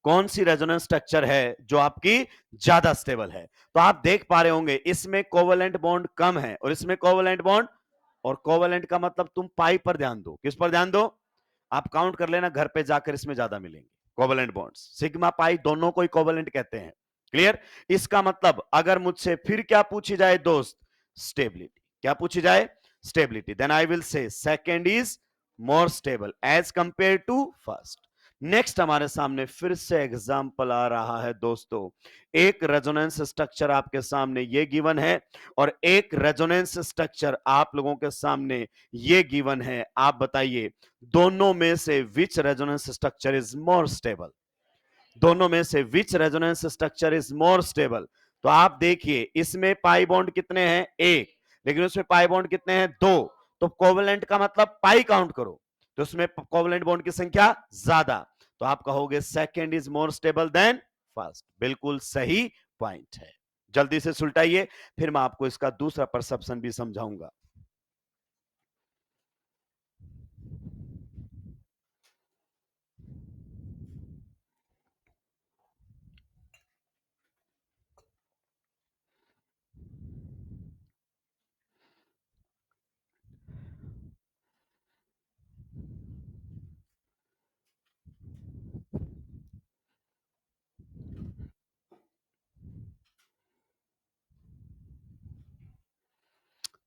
कौन सी रेजोनेंस स्ट्रक्चर है जो आपकी ज्यादा स्टेबल है? तो आप देख पा रहे होंगे इसमें कोवेलेंट बॉन्ड कम है और इसमें कोवेलेंट बॉन्ड, और कोवेलेंट का मतलब तुम पाई पर ध्यान दो। किस पर ध्यान दो? आप काउंट कर लेना घर पे जाकर, इसमें ज्यादा मिलेंगे कोवेलेंट बॉन्ड्स। सिग्मा पाई दोनों को ही कोवेलेंट कहते हैं। क्लियर? इसका मतलब अगर मुझसे फिर क्या पूछी जाए दोस्त? स्टेबिलिटी। क्या पूछी जाए? Stability. Then I will say second is more stable as compare to first. Next हमारे सामने फिर से एग्जांपल आ रहा है दोस्तों। एक रेजोनेंस स्ट्रक्चर आपके सामने ये गिवन है और एक रेजोनेंस स्ट्रक्चर आप लोगों के सामने ये गिवन है। आप बताइए दोनों में से which resonance structure is more stable? दोनों में से which resonance structure is more stable? तो आप देखिए इसमें पाई बॉन्ड कितने हैं? एक। लेकिन उसमें पाई बॉन्ड कितने हैं? दो। तो कोवेलेंट का मतलब पाई काउंट करो, तो उसमें कोवेलेंट बॉन्ड की संख्या ज्यादा। तो आप कहोगे second is more stable then first. बिल्कुल सही पॉइंट है। जल्दी से सुलटाइए, फिर मैं आपको इसका दूसरा परसेप्शन भी समझाऊंगा।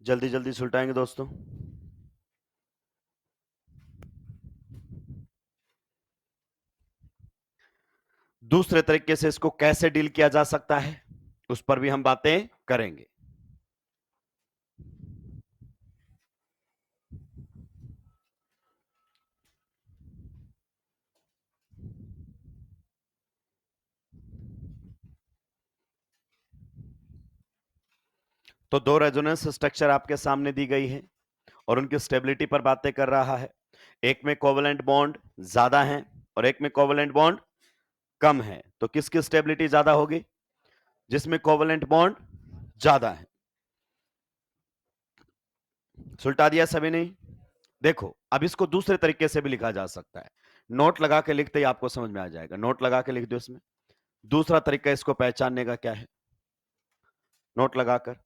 जल्दी जल्दी सुलटाएंगे दोस्तों। दूसरे तरीके से इसको कैसे डील किया जा सकता है उस पर भी हम बातें करेंगे। तो दो रेजोनेंस स्ट्रक्चर आपके सामने दी गई है और उनकी स्टेबिलिटी पर बातें कर रहा है। एक में कोवेलेंट बॉन्ड ज्यादा है और एक में कोवेलेंट बॉन्ड कम है। तो किसकी स्टेबिलिटी ज्यादा होगी? जिसमें कोवेलेंट बॉन्ड ज्यादा है। सुलटा दिया सभी ने? देखो अब इसको दूसरे तरीके से भी लिखा जा सकता है, नोट लगा के लिखते ही आपको समझ में आ जाएगा। नोट लगा के लिख दो इसमें। दूसरा तरीका इसको पहचानने का क्या है, नोट लगाकर,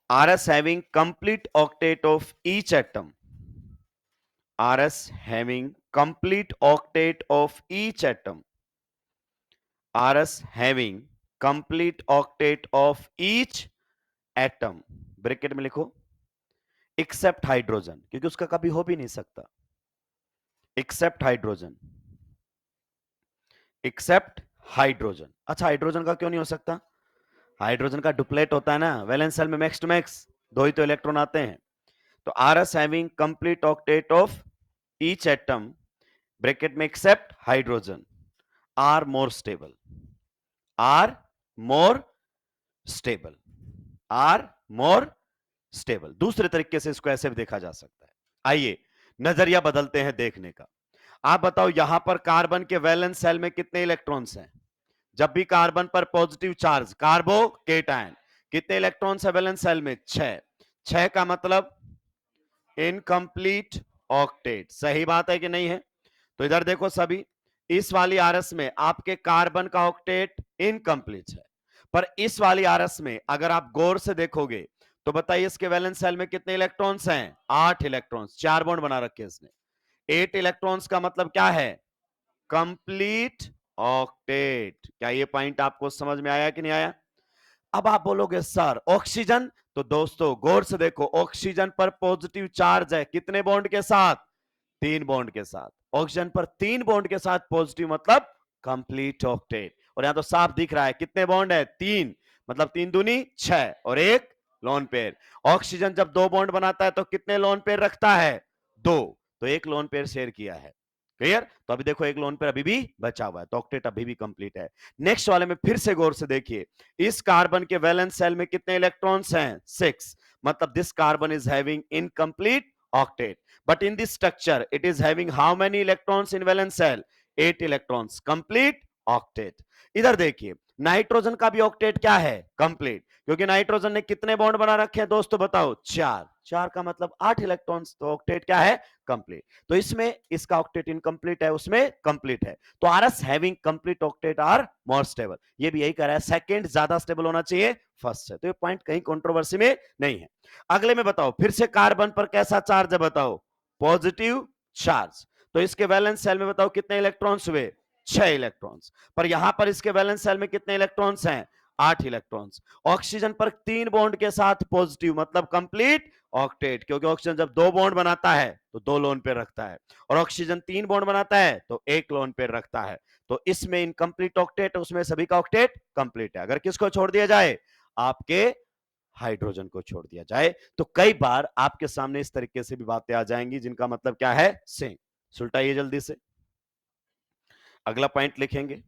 RS having complete octet of each atom, RS having complete octet of each atom, RS having complete octet of each atom, bracket में लिखो एक्सेप्ट हाइड्रोजन, क्योंकि उसका कभी हो भी नहीं सकता, एक्सेप्ट हाइड्रोजन, एक्सेप्ट हाइड्रोजन। अच्छा हाइड्रोजन का क्यों नहीं हो सकता, हाइड्रोजन का डुप्लेट होता है ना, वैलेंस शेल में मैक्स टू मैक्स दो ही तो इलेक्ट्रॉन आते हैं। तो RS having complete octet of each atom, bracket में except hydrogen, are more stable, are more stable, are more stable. दूसरे तरीके से इसको ऐसे भी देखा जा सकता है। आइए नजरिया बदलते हैं देखने का। आप बताओ यहां पर कार्बन के वैलेंस शेल में कितने इलेक्ट्रॉन्स हैं, जब भी कार्बन पर पॉजिटिव चार्ज कार्बो केटायन, कितने इलेक्ट्रॉन्स है वैलेंस शेल में, 6। 6 का मतलब इनकम्प्लीट ऑक्टेट, सही बात है कि नहीं है। तो इधर देखो सभी, इस वाली आरएस में आपके कार्बन का ऑक्टेट इनकम्प्लीट है, पर इस वाली आरएस में अगर आप गौर से देखोगे तो बताइए इसके वैलेंस शेल में कितने इलेक्ट्रॉन्स हैं, 8 इलेक्ट्रॉन्स, 4 बॉन्ड बना रखे इसने। 8 इलेक्ट्रॉन्स का मतलब क्या है, कंप्लीट ऑक्टेट। क्या ये पॉइंट आपको समझ में आया कि नहीं आया। अब आप बोलोगे सर ऑक्सीजन, तो दोस्तों गौर से देखो, ऑक्सीजन पर पॉजिटिव चार्ज है कितने बॉन्ड के साथ, 3 बॉन्ड के साथ। ऑक्सीजन पर 3 बॉन्ड के साथ पॉजिटिव मतलब कंप्लीट ऑक्टेट। और यहां तो साफ दिख रहा है कितने बॉन्ड है, 3, मतलब 3 दूनी 6 और 1 लोन पेयर। ऑक्सीजन जब 2 बॉन्ड बनाता है तो कितने लोन पेयर रखता है, 2, तो 1 लोन पेयर शेयर किया है। क्लियर। तो अभी देखो एक लोन पेयर अभी भी बचा हुआ है, तो ऑक्टेट अभी भी कंप्लीट है। नेक्स्ट वाले में फिर से गौर से देखिए, इस कार्बन के वैलेंस शेल में कितने इलेक्ट्रॉन्स हैं, 6, मतलब this carbon is having incomplete octet, but in this structure it is having how many electrons in valence shell, 8 electrons, complete octet। इधर देखिए नाइट्रोजन का भी ऑक्टेट क्या है, कंप्लीट, क्योंकि नाइट्रोजन ने कितने बॉन्ड बना रखे हैं दोस्तों बताओ, 4। 4 का मतलब 8 इलेक्ट्रॉन्स, तो ऑक्टेट क्या है, कंप्लीट। तो इसमें इसका ऑक्टेट इनकम्प्लीट है, उसमें कंप्लीट है। तो RS having complete octet are more stable, ये भी यही कह रहा है, सेकंड ज्यादा स्टेबल होना चाहिए फर्स्ट से। तो ये पॉइंट कहीं कंट्रोवर्सी में नहीं है। अगले में बताओ, फिर से कार्बन पर कैसा चार्ज है बताओ, पॉजिटिव चार्ज, तो इसके वैलेंस शेल में बताओ कितने इलेक्ट्रॉन्स हुए, 6 इलेक्ट्रॉन्स। पर यहां पर इसके वैलेंस शेल में कितने इलेक्ट्रॉन्स हैं, 8 इलेक्ट्रॉन्स। ऑक्सीजन पर 3 बॉन्ड के साथ पॉजिटिव मतलब कंप्लीट ऑक्टेट, क्योंकि ऑक्सीजन जब 2 बॉन्ड बनाता है तो 2 लोन पेयर रखता है, और ऑक्सीजन 3 बॉन्ड बनाता है तो 1 लोन पेयर रखता है। तो इसमें इनकम्प्लीट ऑक्टेट, उसमें सभी का ऑक्टेट कंप्लीट है। अगर किसको छोड़ दिया जाए, आपके हाइड्रोजन को छोड़ दिया जाए, तो कई बार आपके सामने इस तरीके से भी बातें आ जाएंगी जिनका मतलब क्या है, सेम। सुलटाइए जल्दी से, अगला पॉइंट लिखेंगे।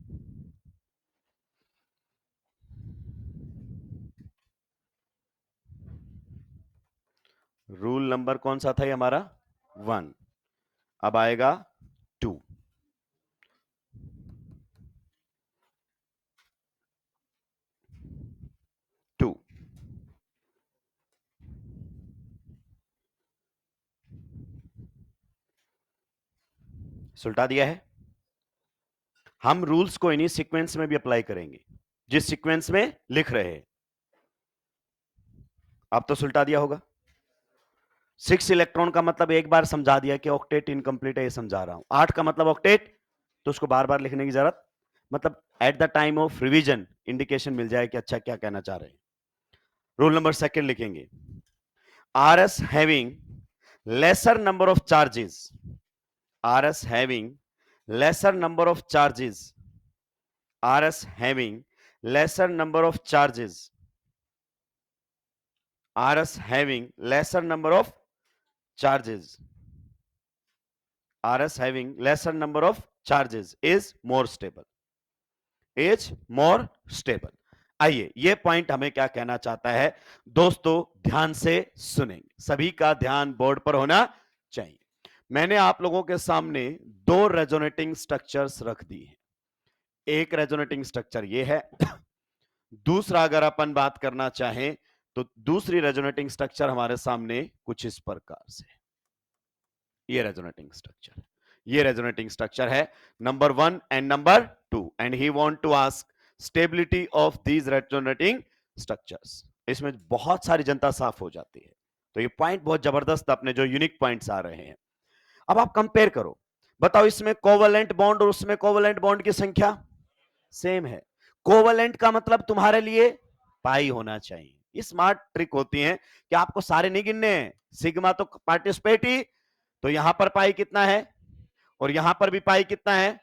रूल नंबर कौन सा था ये हमारा, 1। अब आएगा 2। सुलटा दिया है। हम रूल्स को इन्हीं सीक्वेंस में भी अप्लाई करेंगे जिस सीक्वेंस में लिख रहे हैं। अब तो सुलटा दिया होगा। 6 इलेक्ट्रॉन का मतलब एक बार समझा दिया कि ऑक्टेट इनकम्प्लीट है, ये समझा रहा हूं। 8 का मतलब ऑक्टेट, तो उसको बार बार लिखने की जरूरत, मतलब at the time of revision indication मिल जाए कि अच्छा क्या कहना चाह रहे हैं। रूल नंबर सेकंड लिखेंगे, RS having lesser number of charges, RS having lesser number of charges, RS having lesser number of charges, RS having lesser number of charges, RS having lesser number of charges is more stable, is more stable। आइए ये point हमें क्या कहना चाहता है दोस्तों, ध्यान से सुनेंगे, सभी का ध्यान बोर्ड पर होना चाहिए। मैंने आप लोगों के सामने 2 रेजोनेटिंग स्ट्रक्चर्स रख दी हैं। एक रेजोनेटिंग स्ट्रक्चर ये है, दूसरा अगर अपन बात करना चाहें तो दूसरी रेजोनेटिंग स्ट्रक्चर हमारे सामने कुछ इस प्रकार से। ये रेजोनेटिंग स्ट्रक्चर, ये रेजोनेटिंग स्ट्रक्चर है number 1 and number 2, and he want to ask stability of these resonating structures. इसमें बहुत सारी जनता साफ हो जाती है। तो ये पॉइंट बहुत जबरदस्त, अपने जो यूनिक पॉइंट्स आ रहे हैं। अब आप कंपेयर करो, बताओ इसमें कोवलेंट बॉन्ड और उसमें कोवलेंट बॉन्ड की संख्या सेम है। कोवलेंट का मतलब तुम्हारे लिए पाई होना चाहिए। ये स्मार्ट ट्रिक होती है कि आपको सारे नहीं गिनने हैं, सिग्मा तो पार्टिसिपेट ही, तो यहां पर पाई कितना है और यहां पर भी पाई कितना है,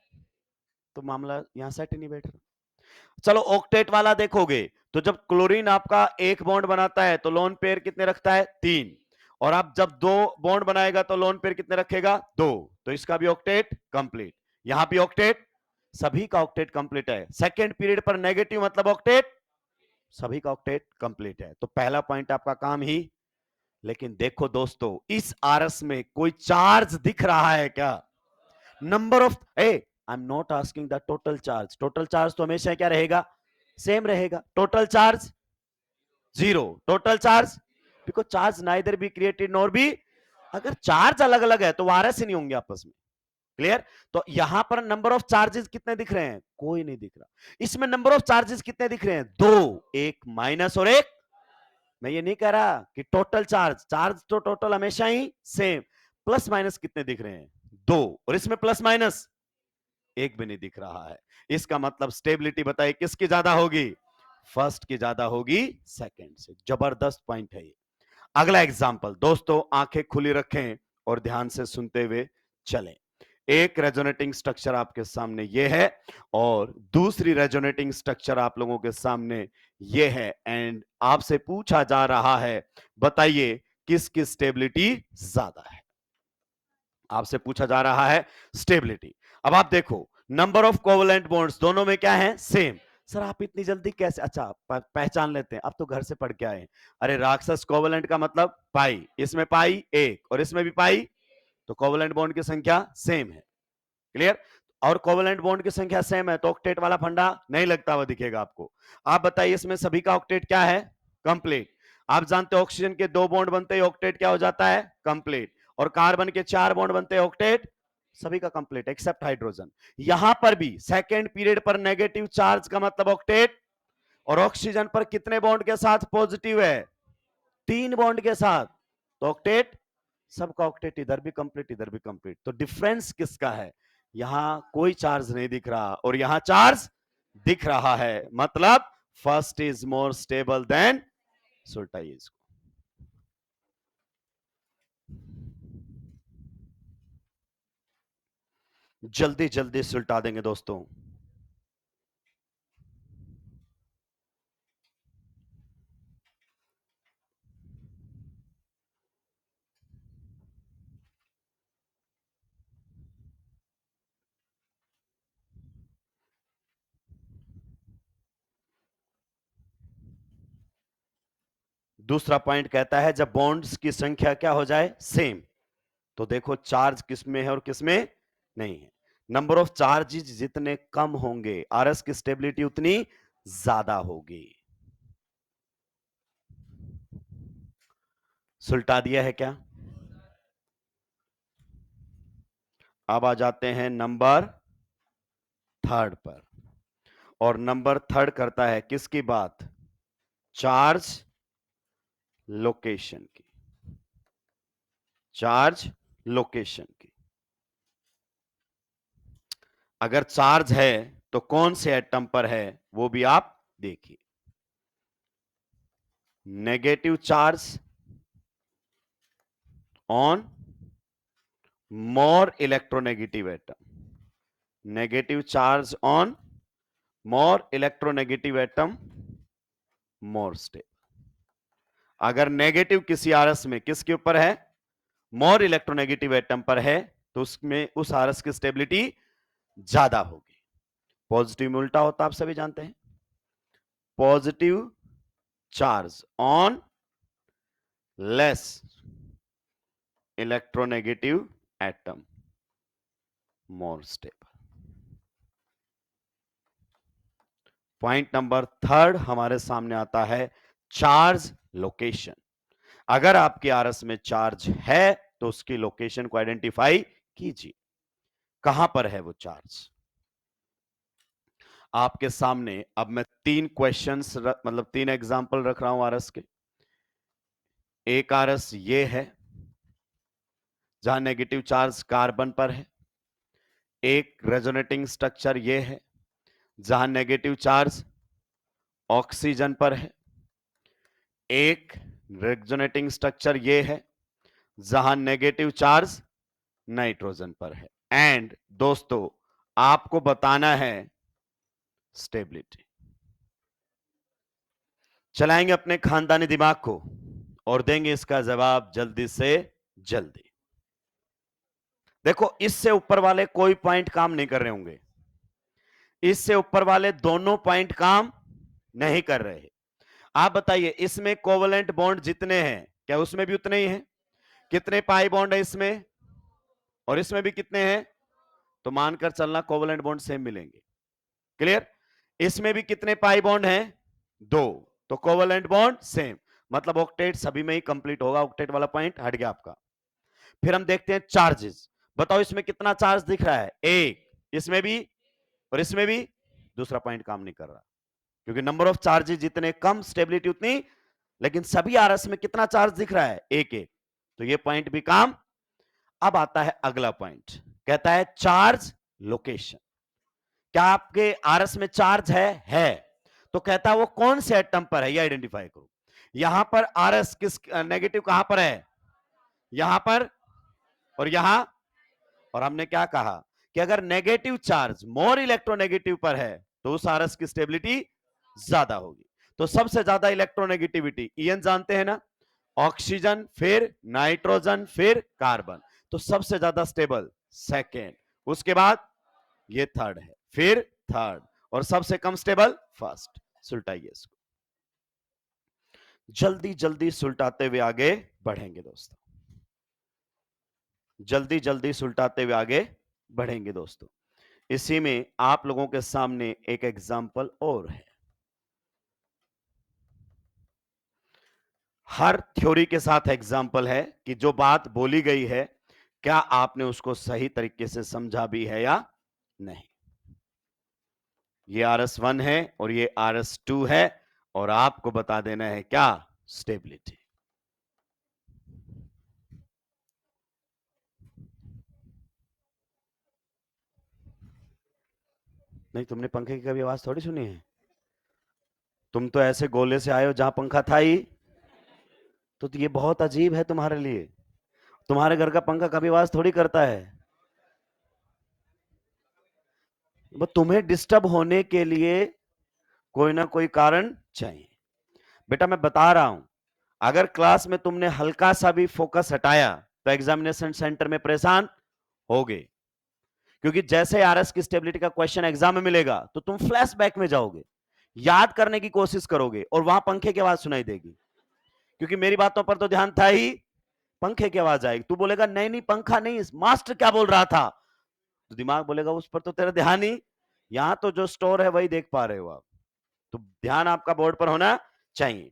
तो मामला यहां सेट ही नहीं बैठ रहा। चलो ऑक्टेट वाला देखोगे तो जब क्लोरीन आपका एक बॉन्ड बनाता है तो लोन पेयर कितने रखता है, 3, और आप जब 2 बॉन्ड बनाएगा तो लोन पेयर कितने रखेगा, 2, तो इसका भी ऑक्टेट कंप्लीट। यहां भी ऑक्टेट, सभी का ऑक्टेट कंप्लीट है। सेकेंड पीरियड पर नेगेटिव मतलब ऑक्टेट, सभी का ऑक्टेट कंप्लीट है। तो पहला पॉइंट आपका काम ही। लेकिन देखो दोस्तों, इस आरएस में कोई चार्ज दिख रहा है क्या? Number of I am not asking the total charge, total charge तो हमेशा क्या रहेगा, सेम रहेगा। Total charge 0, total charge, because charge neither be created nor be, अगर चार्ज अलग अलग है तो वो आरएस ही नहीं होंगे आपस में। क्लियर? तो यहां पर नंबर ऑफ चार्जेस कितने दिख रहे हैं, कोई नहीं दिख रहा। इसमें नंबर ऑफ चार्जेस कितने दिख रहे हैं, 2, एक माइनस और एक। मैं ये नहीं कह रहा कि टोटल चार्ज, चार्ज तो टोटल हमेशा ही सेम, प्लस माइनस कितने दिख रहे हैं, 2, और इसमें प्लस माइनस एक भी नहीं दिख रहा है। इसका मतलब स्टेबिलिटी बताइए किसकी ज्यादा होगी, फर्स्ट की ज्यादा होगी सेकंड से। जबरदस्त पॉइंट है ये। अगला एग्जांपल दोस्तों, आंखें खुली रखें और ध्यान से सुनते हुए चलें। एक रेजोनेटिंग स्ट्रक्चर आपके सामने ये है और दूसरी रेजोनेटिंग स्ट्रक्चर आप लोगों के सामने ये है, एंड आपसे पूछा जा रहा है बताइए किसकी स्टेबिलिटी ज्यादा है। आपसे पूछा जा रहा है स्टेबिलिटी। अब आप देखो, नंबर ऑफ कोवलेंट बॉन्ड्स दोनों में क्या है, सेम। सर आप इतनी जल्दी कैसे, अच्छा पहचान लेते हैं, अब तो घर से पढ़ के आए। अरे राक्षस कोवलेंट का मतलब पाई, इसमें पाई 1 और इसमें भी पाई, तो कोवलेंट बॉन्ड की संख्या सेम है। क्लियर? और कोवलेंट बॉन्ड की संख्या सेम है तो ऑक्टेट वाला फंडा नहीं लगता हुआ दिखेगा आपको। आप बताइए इसमें सभी का ऑक्टेट क्या है, कंप्लीट। आप जानते हो ऑक्सीजन के 2 बॉन्ड बनते ही ऑक्टेट क्या हो जाता है, कंप्लीट, और कार्बन के 4 बॉन्ड बनते हैं ऑक्टेट सभी का कंप्लीट एक्सेप्ट हाइड्रोजन। यहां पर भी सेकेंड पीरियड पर नेगेटिव चार्ज का मतलब ऑक्टेट, और ऑक्सीजन पर कितने बॉन्ड के साथ पॉजिटिव है, 3 बॉन्ड के साथ, तो ऑक्टेट, सबका ऑक्टेट इधर भी कंप्लीट इधर भी कंप्लीट। तो डिफरेंस किसका है, यहां कोई चार्ज नहीं दिख रहा और यहां चार्ज दिख रहा है, मतलब first is more stable then, सुलटाइए इसको। जल्दी जल्दी सुलटा देंगे दोस्तों। दूसरा पॉइंट कहता है जब बॉन्ड्स की संख्या क्या हो जाए, सेम, तो देखो चार्ज किसमें है और किसमें नहीं है। नंबर ऑफ चार्जेस जितने कम होंगे आरएस की स्टेबिलिटी उतनी ज्यादा होगी। सुलटा दिया है क्या? अब आ जाते हैं नंबर 3 पर, और नंबर 3 करता है किसकी बात, चार्ज लोकेशन की, चार्ज लोकेशन की। अगर चार्ज है तो कौन से एटम पर है वो भी आप देखिए। Negative charge on more electronegative atom, negative charge on more electronegative atom, more stable। अगर नेगेटिव किसी आरएस में किसके ऊपर है, मोर इलेक्ट्रोनेगेटिव एटम पर है, तो उसमें उस आरएस की स्टेबिलिटी ज्यादा होगी। पॉजिटिव में उल्टा होता आप सभी जानते हैं, positive charge on less electronegative atom, more stable. Point number 3 हमारे सामने आता है चार्ज लोकेशन। अगर आपके आरएस में चार्ज है तो उसकी लोकेशन को आइडेंटिफाई कीजिए, कहां पर है वो चार्ज। आपके सामने अब मैं 3 क्वेश्चंस मतलब 3 एग्जांपल रख रहा हूं आरएस के। एक आरएस ये है जहां नेगेटिव चार्ज कार्बन पर है, एक रेजोनेटिंग स्ट्रक्चर ये है जहां नेगेटिव चार्ज ऑक्सीजन पर है, एक रेजोनेटिंग स्ट्रक्चर ये है जहां नेगेटिव चार्ज नाइट्रोजन पर है। एंड दोस्तों आपको बताना है स्टेबिलिटी। चलाएंगे अपने खानदानी दिमाग को और देंगे इसका जवाब जल्दी से जल्दी। देखो इससे ऊपर वाले कोई पॉइंट काम नहीं कर रहे होंगे, इससे ऊपर वाले दोनों पॉइंट काम नहीं कर रहे। आप बताइए इसमें कोवेलेंट बॉन्ड जितने हैं क्या उसमें भी उतने ही हैं? कितने पाई बॉन्ड है इसमें और इसमें भी कितने हैं? तो मानकर चलना कोवेलेंट बॉन्ड सेम मिलेंगे। क्लियर? इसमें भी कितने पाई बॉन्ड हैं? 2, तो कोवेलेंट बॉन्ड सेम, मतलब ऑक्टेट सभी में ही कंप्लीट होगा। ऑक्टेट वाला पॉइंट हट गया आपका। फिर हम देखते हैं चार्जेस। बताओ इसमें कितना चार्ज दिख रहा है? 1, इसमें भी और इसमें भी। दूसरा पॉइंट काम नहीं कर रहा क्योंकि नंबर ऑफ चार्जेस जितने कम स्टेबिलिटी उतनी, लेकिन सभी आरएस में कितना चार्ज दिख रहा है? 1, तो ये पॉइंट भी काम। अब आता है अगला पॉइंट, कहता है चार्ज लोकेशन। क्या आपके आरएस में चार्ज है? तो कहता है वो कौन से एटम पर है ये आइडेंटिफाई करो। यहां पर आरएस किस नेगेटिव कहां पर है? यहां पर और यहां। और हमने क्या कहा कि अगर नेगेटिव चार्ज मोर इलेक्ट्रोनेगेटिव पर है तो उस आरएस की स्टेबिलिटी ज्यादा होगी। तो सबसे ज्यादा इलेक्ट्रोनेगेटिविटी ईएन जानते हैं ना, ऑक्सीजन फिर नाइट्रोजन फिर कार्बन, तो सबसे ज्यादा स्टेबल सेकेंड, उसके बाद ये थर्ड है, फिर थर्ड, और सबसे कम स्टेबल फर्स्ट। सुलटाइए इसको, जल्दी जल्दी सुलटाते हुए आगे बढ़ेंगे दोस्तों, जल्दी जल्दी सुलटाते हुए आगे बढ़ेंगे दोस्तों। इसी में आप लोगों के सामने एक एग्जाम्पल और है। हर थ्योरी के साथ एग्जाम्पल है कि जो बात बोली गई है क्या आपने उसको सही तरीके से समझा भी है या नहीं। ये RS1 है और ये RS2 है और आपको बता देना है क्या? स्टेबिलिटी। नहीं, तुमने पंखे की कभी आवाज थोड़ी सुनी है। तुम तो ऐसे गोले से आए हो जहां पंखा था ही, तो ये बहुत अजीब है तुम्हारे लिए। तुम्हारे घर का पंखा कभी आवाज थोड़ी करता है। वो तुम्हें डिस्टर्ब होने के लिए कोई ना कोई कारण चाहिए। बेटा मैं बता रहा हूं, अगर क्लास में तुमने हल्का सा भी फोकस हटाया तो एग्जामिनेशन सेंटर में परेशान होगे, क्योंकि जैसे आरएस की स्टेबिलिटी का क्वेश्चन एग्जाम में मिलेगा तो तुम फ्लैशबैक में जाओगे, याद करने की कोशिश करोगे और वहां पंखे की आवाज सुनाई देगी, क्योंकि मेरी बातों पर तो ध्यान था ही, पंखे की आवाज आएगी। तू बोलेगा नहीं नहीं पंखा नहीं, मास्टर क्या बोल रहा था, तो दिमाग बोलेगा उस पर तो तेरा ध्यान ही, यहां तो जो स्टोर है वही देख पा रहे हो आप। तो ध्यान आपका बोर्ड पर होना चाहिए।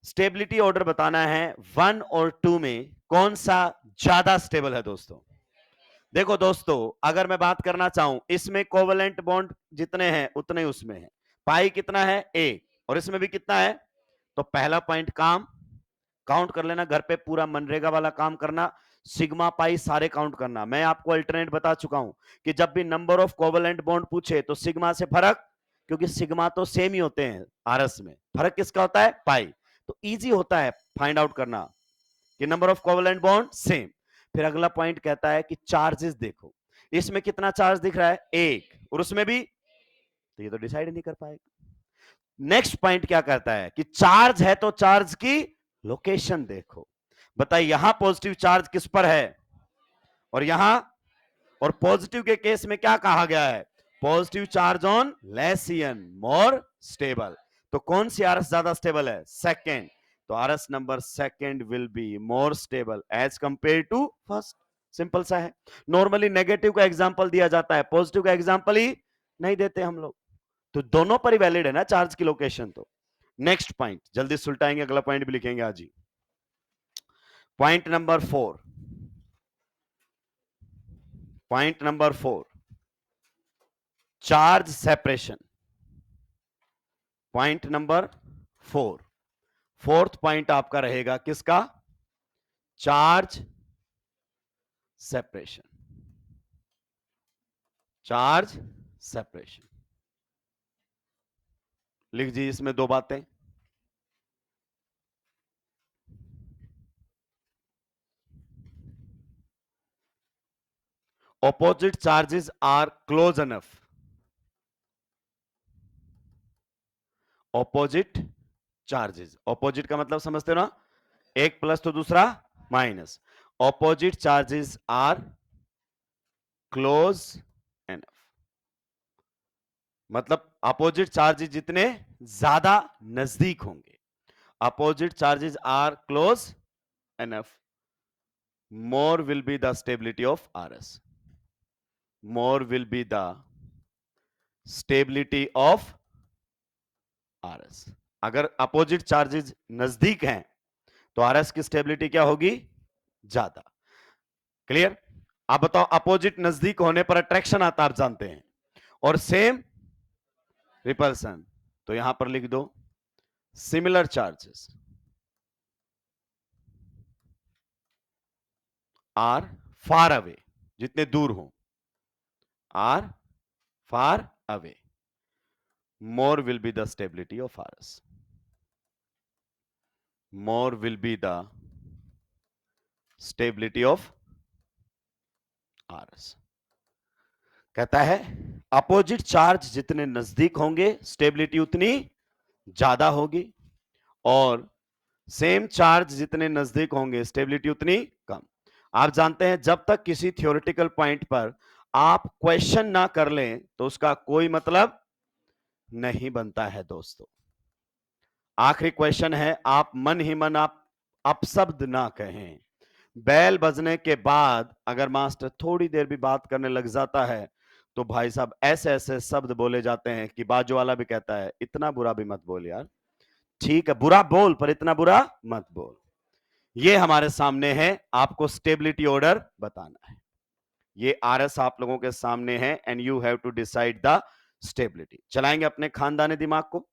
स्टेबिलिटी ऑर्डर बताना है 1 और 2 में कौन सा ज्यादा स्टेबल है दोस्तों। देखो दोस्तों, अगर मैं बात करना चाहूं, इसमें कोवेलेंट बॉन्ड जितने हैं उतने ही उसमें है। पाई कितना है? 1, और इसमें भी कितना है? तो पहला पॉइंट काम काउंट कर लेना, घर पे पूरा मनरेगा वाला काम करना, सिग्मा पाई सारे काउंट करना। मैं आपको अल्टरनेट बता चुका हूं कि जब भी नंबर ऑफ कोवेलेंट बॉन्ड पूछे तो सिग्मा से फर्क, क्योंकि सिग्मा तो सेम ही होते हैं आरएस में, फर्क किसका होता है? पाई। तो इजी होता है फाइंड आउट करना कि number of covalent bond same. फिर अगला पॉइंट कहता है कि चार्जेस देखो, इसमें कितना चार्ज दिख रहा है? 1, और उसमें भी, तो ये तो डिसाइड नहीं कर पाएगा। नेक्स्ट पॉइंट क्या कहता है कि चार्ज है तो चार्ज की लोकेशन देखो। बताइए यहां पॉजिटिव चार्ज किस पर है और यहां, और पॉजिटिव के केस में क्या कहा गया है? Positive charge on less EN more stable. तो कौन सी आरएस ज्यादा स्टेबल है? सेकंड। तो RS number second will be more stable as compare to first. Simple सा है। नॉर्मली नेगेटिव का एग्जांपल दिया जाता है, पॉजिटिव का एग्जांपल ही नहीं देते हम लोग। तो दोनों पर ही वैलिड है ना चार्ज की लोकेशन। तो नेक्स्ट पॉइंट जल्दी सुलटाएंगे, अगला पॉइंट भी लिखेंगे आज ही। Point number 4, point number 4, charge separation. Point number 4, fourth point आपका रहेगा किसका? Charge separation. चार्ज सेपरेशन लिख दीजिए इसमें दो बातें। Opposite charges are close enough. Opposite charges, opposite का मतलब समझते हो ना, एक प्लस तो दूसरा minus. Opposite charges are close enough, मतलब अपोजिट चार्जेस जितने ज्यादा नजदीक होंगे, opposite charges are close enough, more will be the stability of RS. More will be the stability of RS. अगर अपोजिट चार्जेस नजदीक हैं तो RS की स्टेबिलिटी क्या होगी? ज्यादा। क्लियर? आप बताओ, अपोजिट नजदीक होने पर अट्रैक्शन आता, आप जानते हैं, और सेम रिपल्सन। तो यहां पर लिख दो similar charges are far away, जितने दूर हो, are far away, more will be the stability of RS. More will be the stability of RS. कहता है अपोजिट चार्ज जितने नजदीक होंगे स्टेबिलिटी उतनी ज्यादा होगी, और सेम चार्ज जितने नजदीक होंगे स्टेबिलिटी उतनी कम। आप जानते हैं जब तक किसी थ्योरेटिकल पॉइंट पर आप क्वेश्चन ना कर लें तो उसका कोई मतलब नहीं बनता है दोस्तों। आखिरी क्वेश्चन है, आप मन ही मन आप अपशब्द ना कहें। बैल बजने के बाद अगर मास्टर थोड़ी देर भी बात करने लग जाता है तो भाई साहब ऐसे ऐसे शब्द बोले जाते हैं कि बाजू वाला भी कहता है इतना बुरा भी मत बोल यार, ठीक है बुरा बोल पर इतना बुरा मत बोल। ये हमारे सामने है, आपको स्टेबिलिटी ऑर्डर बताना है। ये आरएस आप लोगों के सामने है and you have to decide the stability. चलाएंगे अपने खानदानी दिमाग को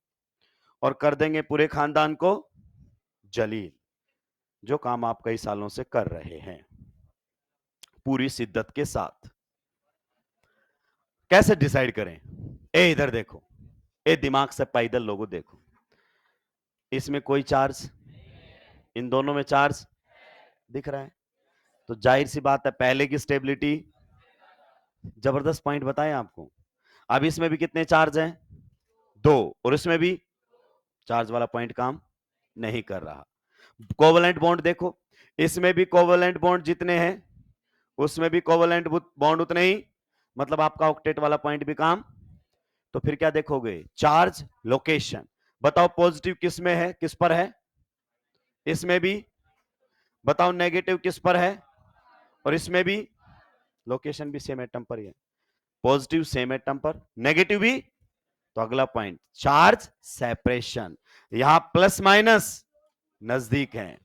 और कर देंगे पूरे खानदान को जलील, जो काम आप कई सालों से कर रहे हैं पूरी शिद्दत के साथ। कैसे डिसाइड करें? ए इधर देखो, ए दिमाग से पैदल लोगों देखो, इसमें कोई चार्ज, इन दोनों में चार्ज दिख रहा है, तो जाहिर सी बात है पहले की स्टेबिलिटी। जबरदस्त पॉइंट बताएं आपको। अब इसमें भी कितने चार्ज हैं? दो, और इसमें भी चार्ज वाला पॉइंट काम नहीं कर रहा। कोवेलेंट बॉन्ड देखो, इसमें भी कोवेलेंट बॉन्ड जितने हैं उसमें भी कोवेलेंट बॉन्ड उतने ही, मतलब आपका ऑक्टेट वाला पॉइंट भी काम। तो फिर क्या देखोगे? Charge location. बताओ पॉजिटिव किस में है, किस पर है? इसमें भी। बताओ नेगेटिव किस पर है? और इसमें भी। लोकेशन भी सेम एटम पर ही है, पॉजिटिव सेम एटम पर, नेगेटिव भी। तो अगला पॉइंट चार्ज सेपरेशन। यहां प्लस माइनस नजदीक है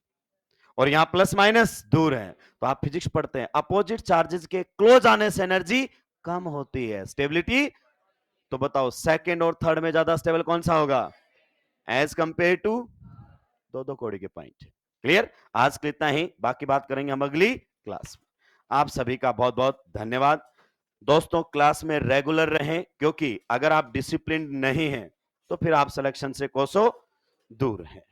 और यहां प्लस माइनस दूर है। तो आप फिजिक्स पढ़ते हैं, अपोजिट चार्जेस के क्लोज आने से एनर्जी कम होती है, स्टेबिलिटी। तो बताओ सेकंड और थर्ड में ज्यादा स्टेबल कौन सा होगा एज कंपेयर टू? दो दो कोड़ी के पॉइंट। क्लियर? आज के इतना ही, बाकी बात करेंगे हम अगली क्लास में। आप सभी का बहुत बहुत धन्यवाद दोस्तों। क्लास में रेगुलर रहें, क्योंकि अगर आप डिसिप्लिन नहीं हैं तो फिर आप सिलेक्शन से कोसों दूर हैं।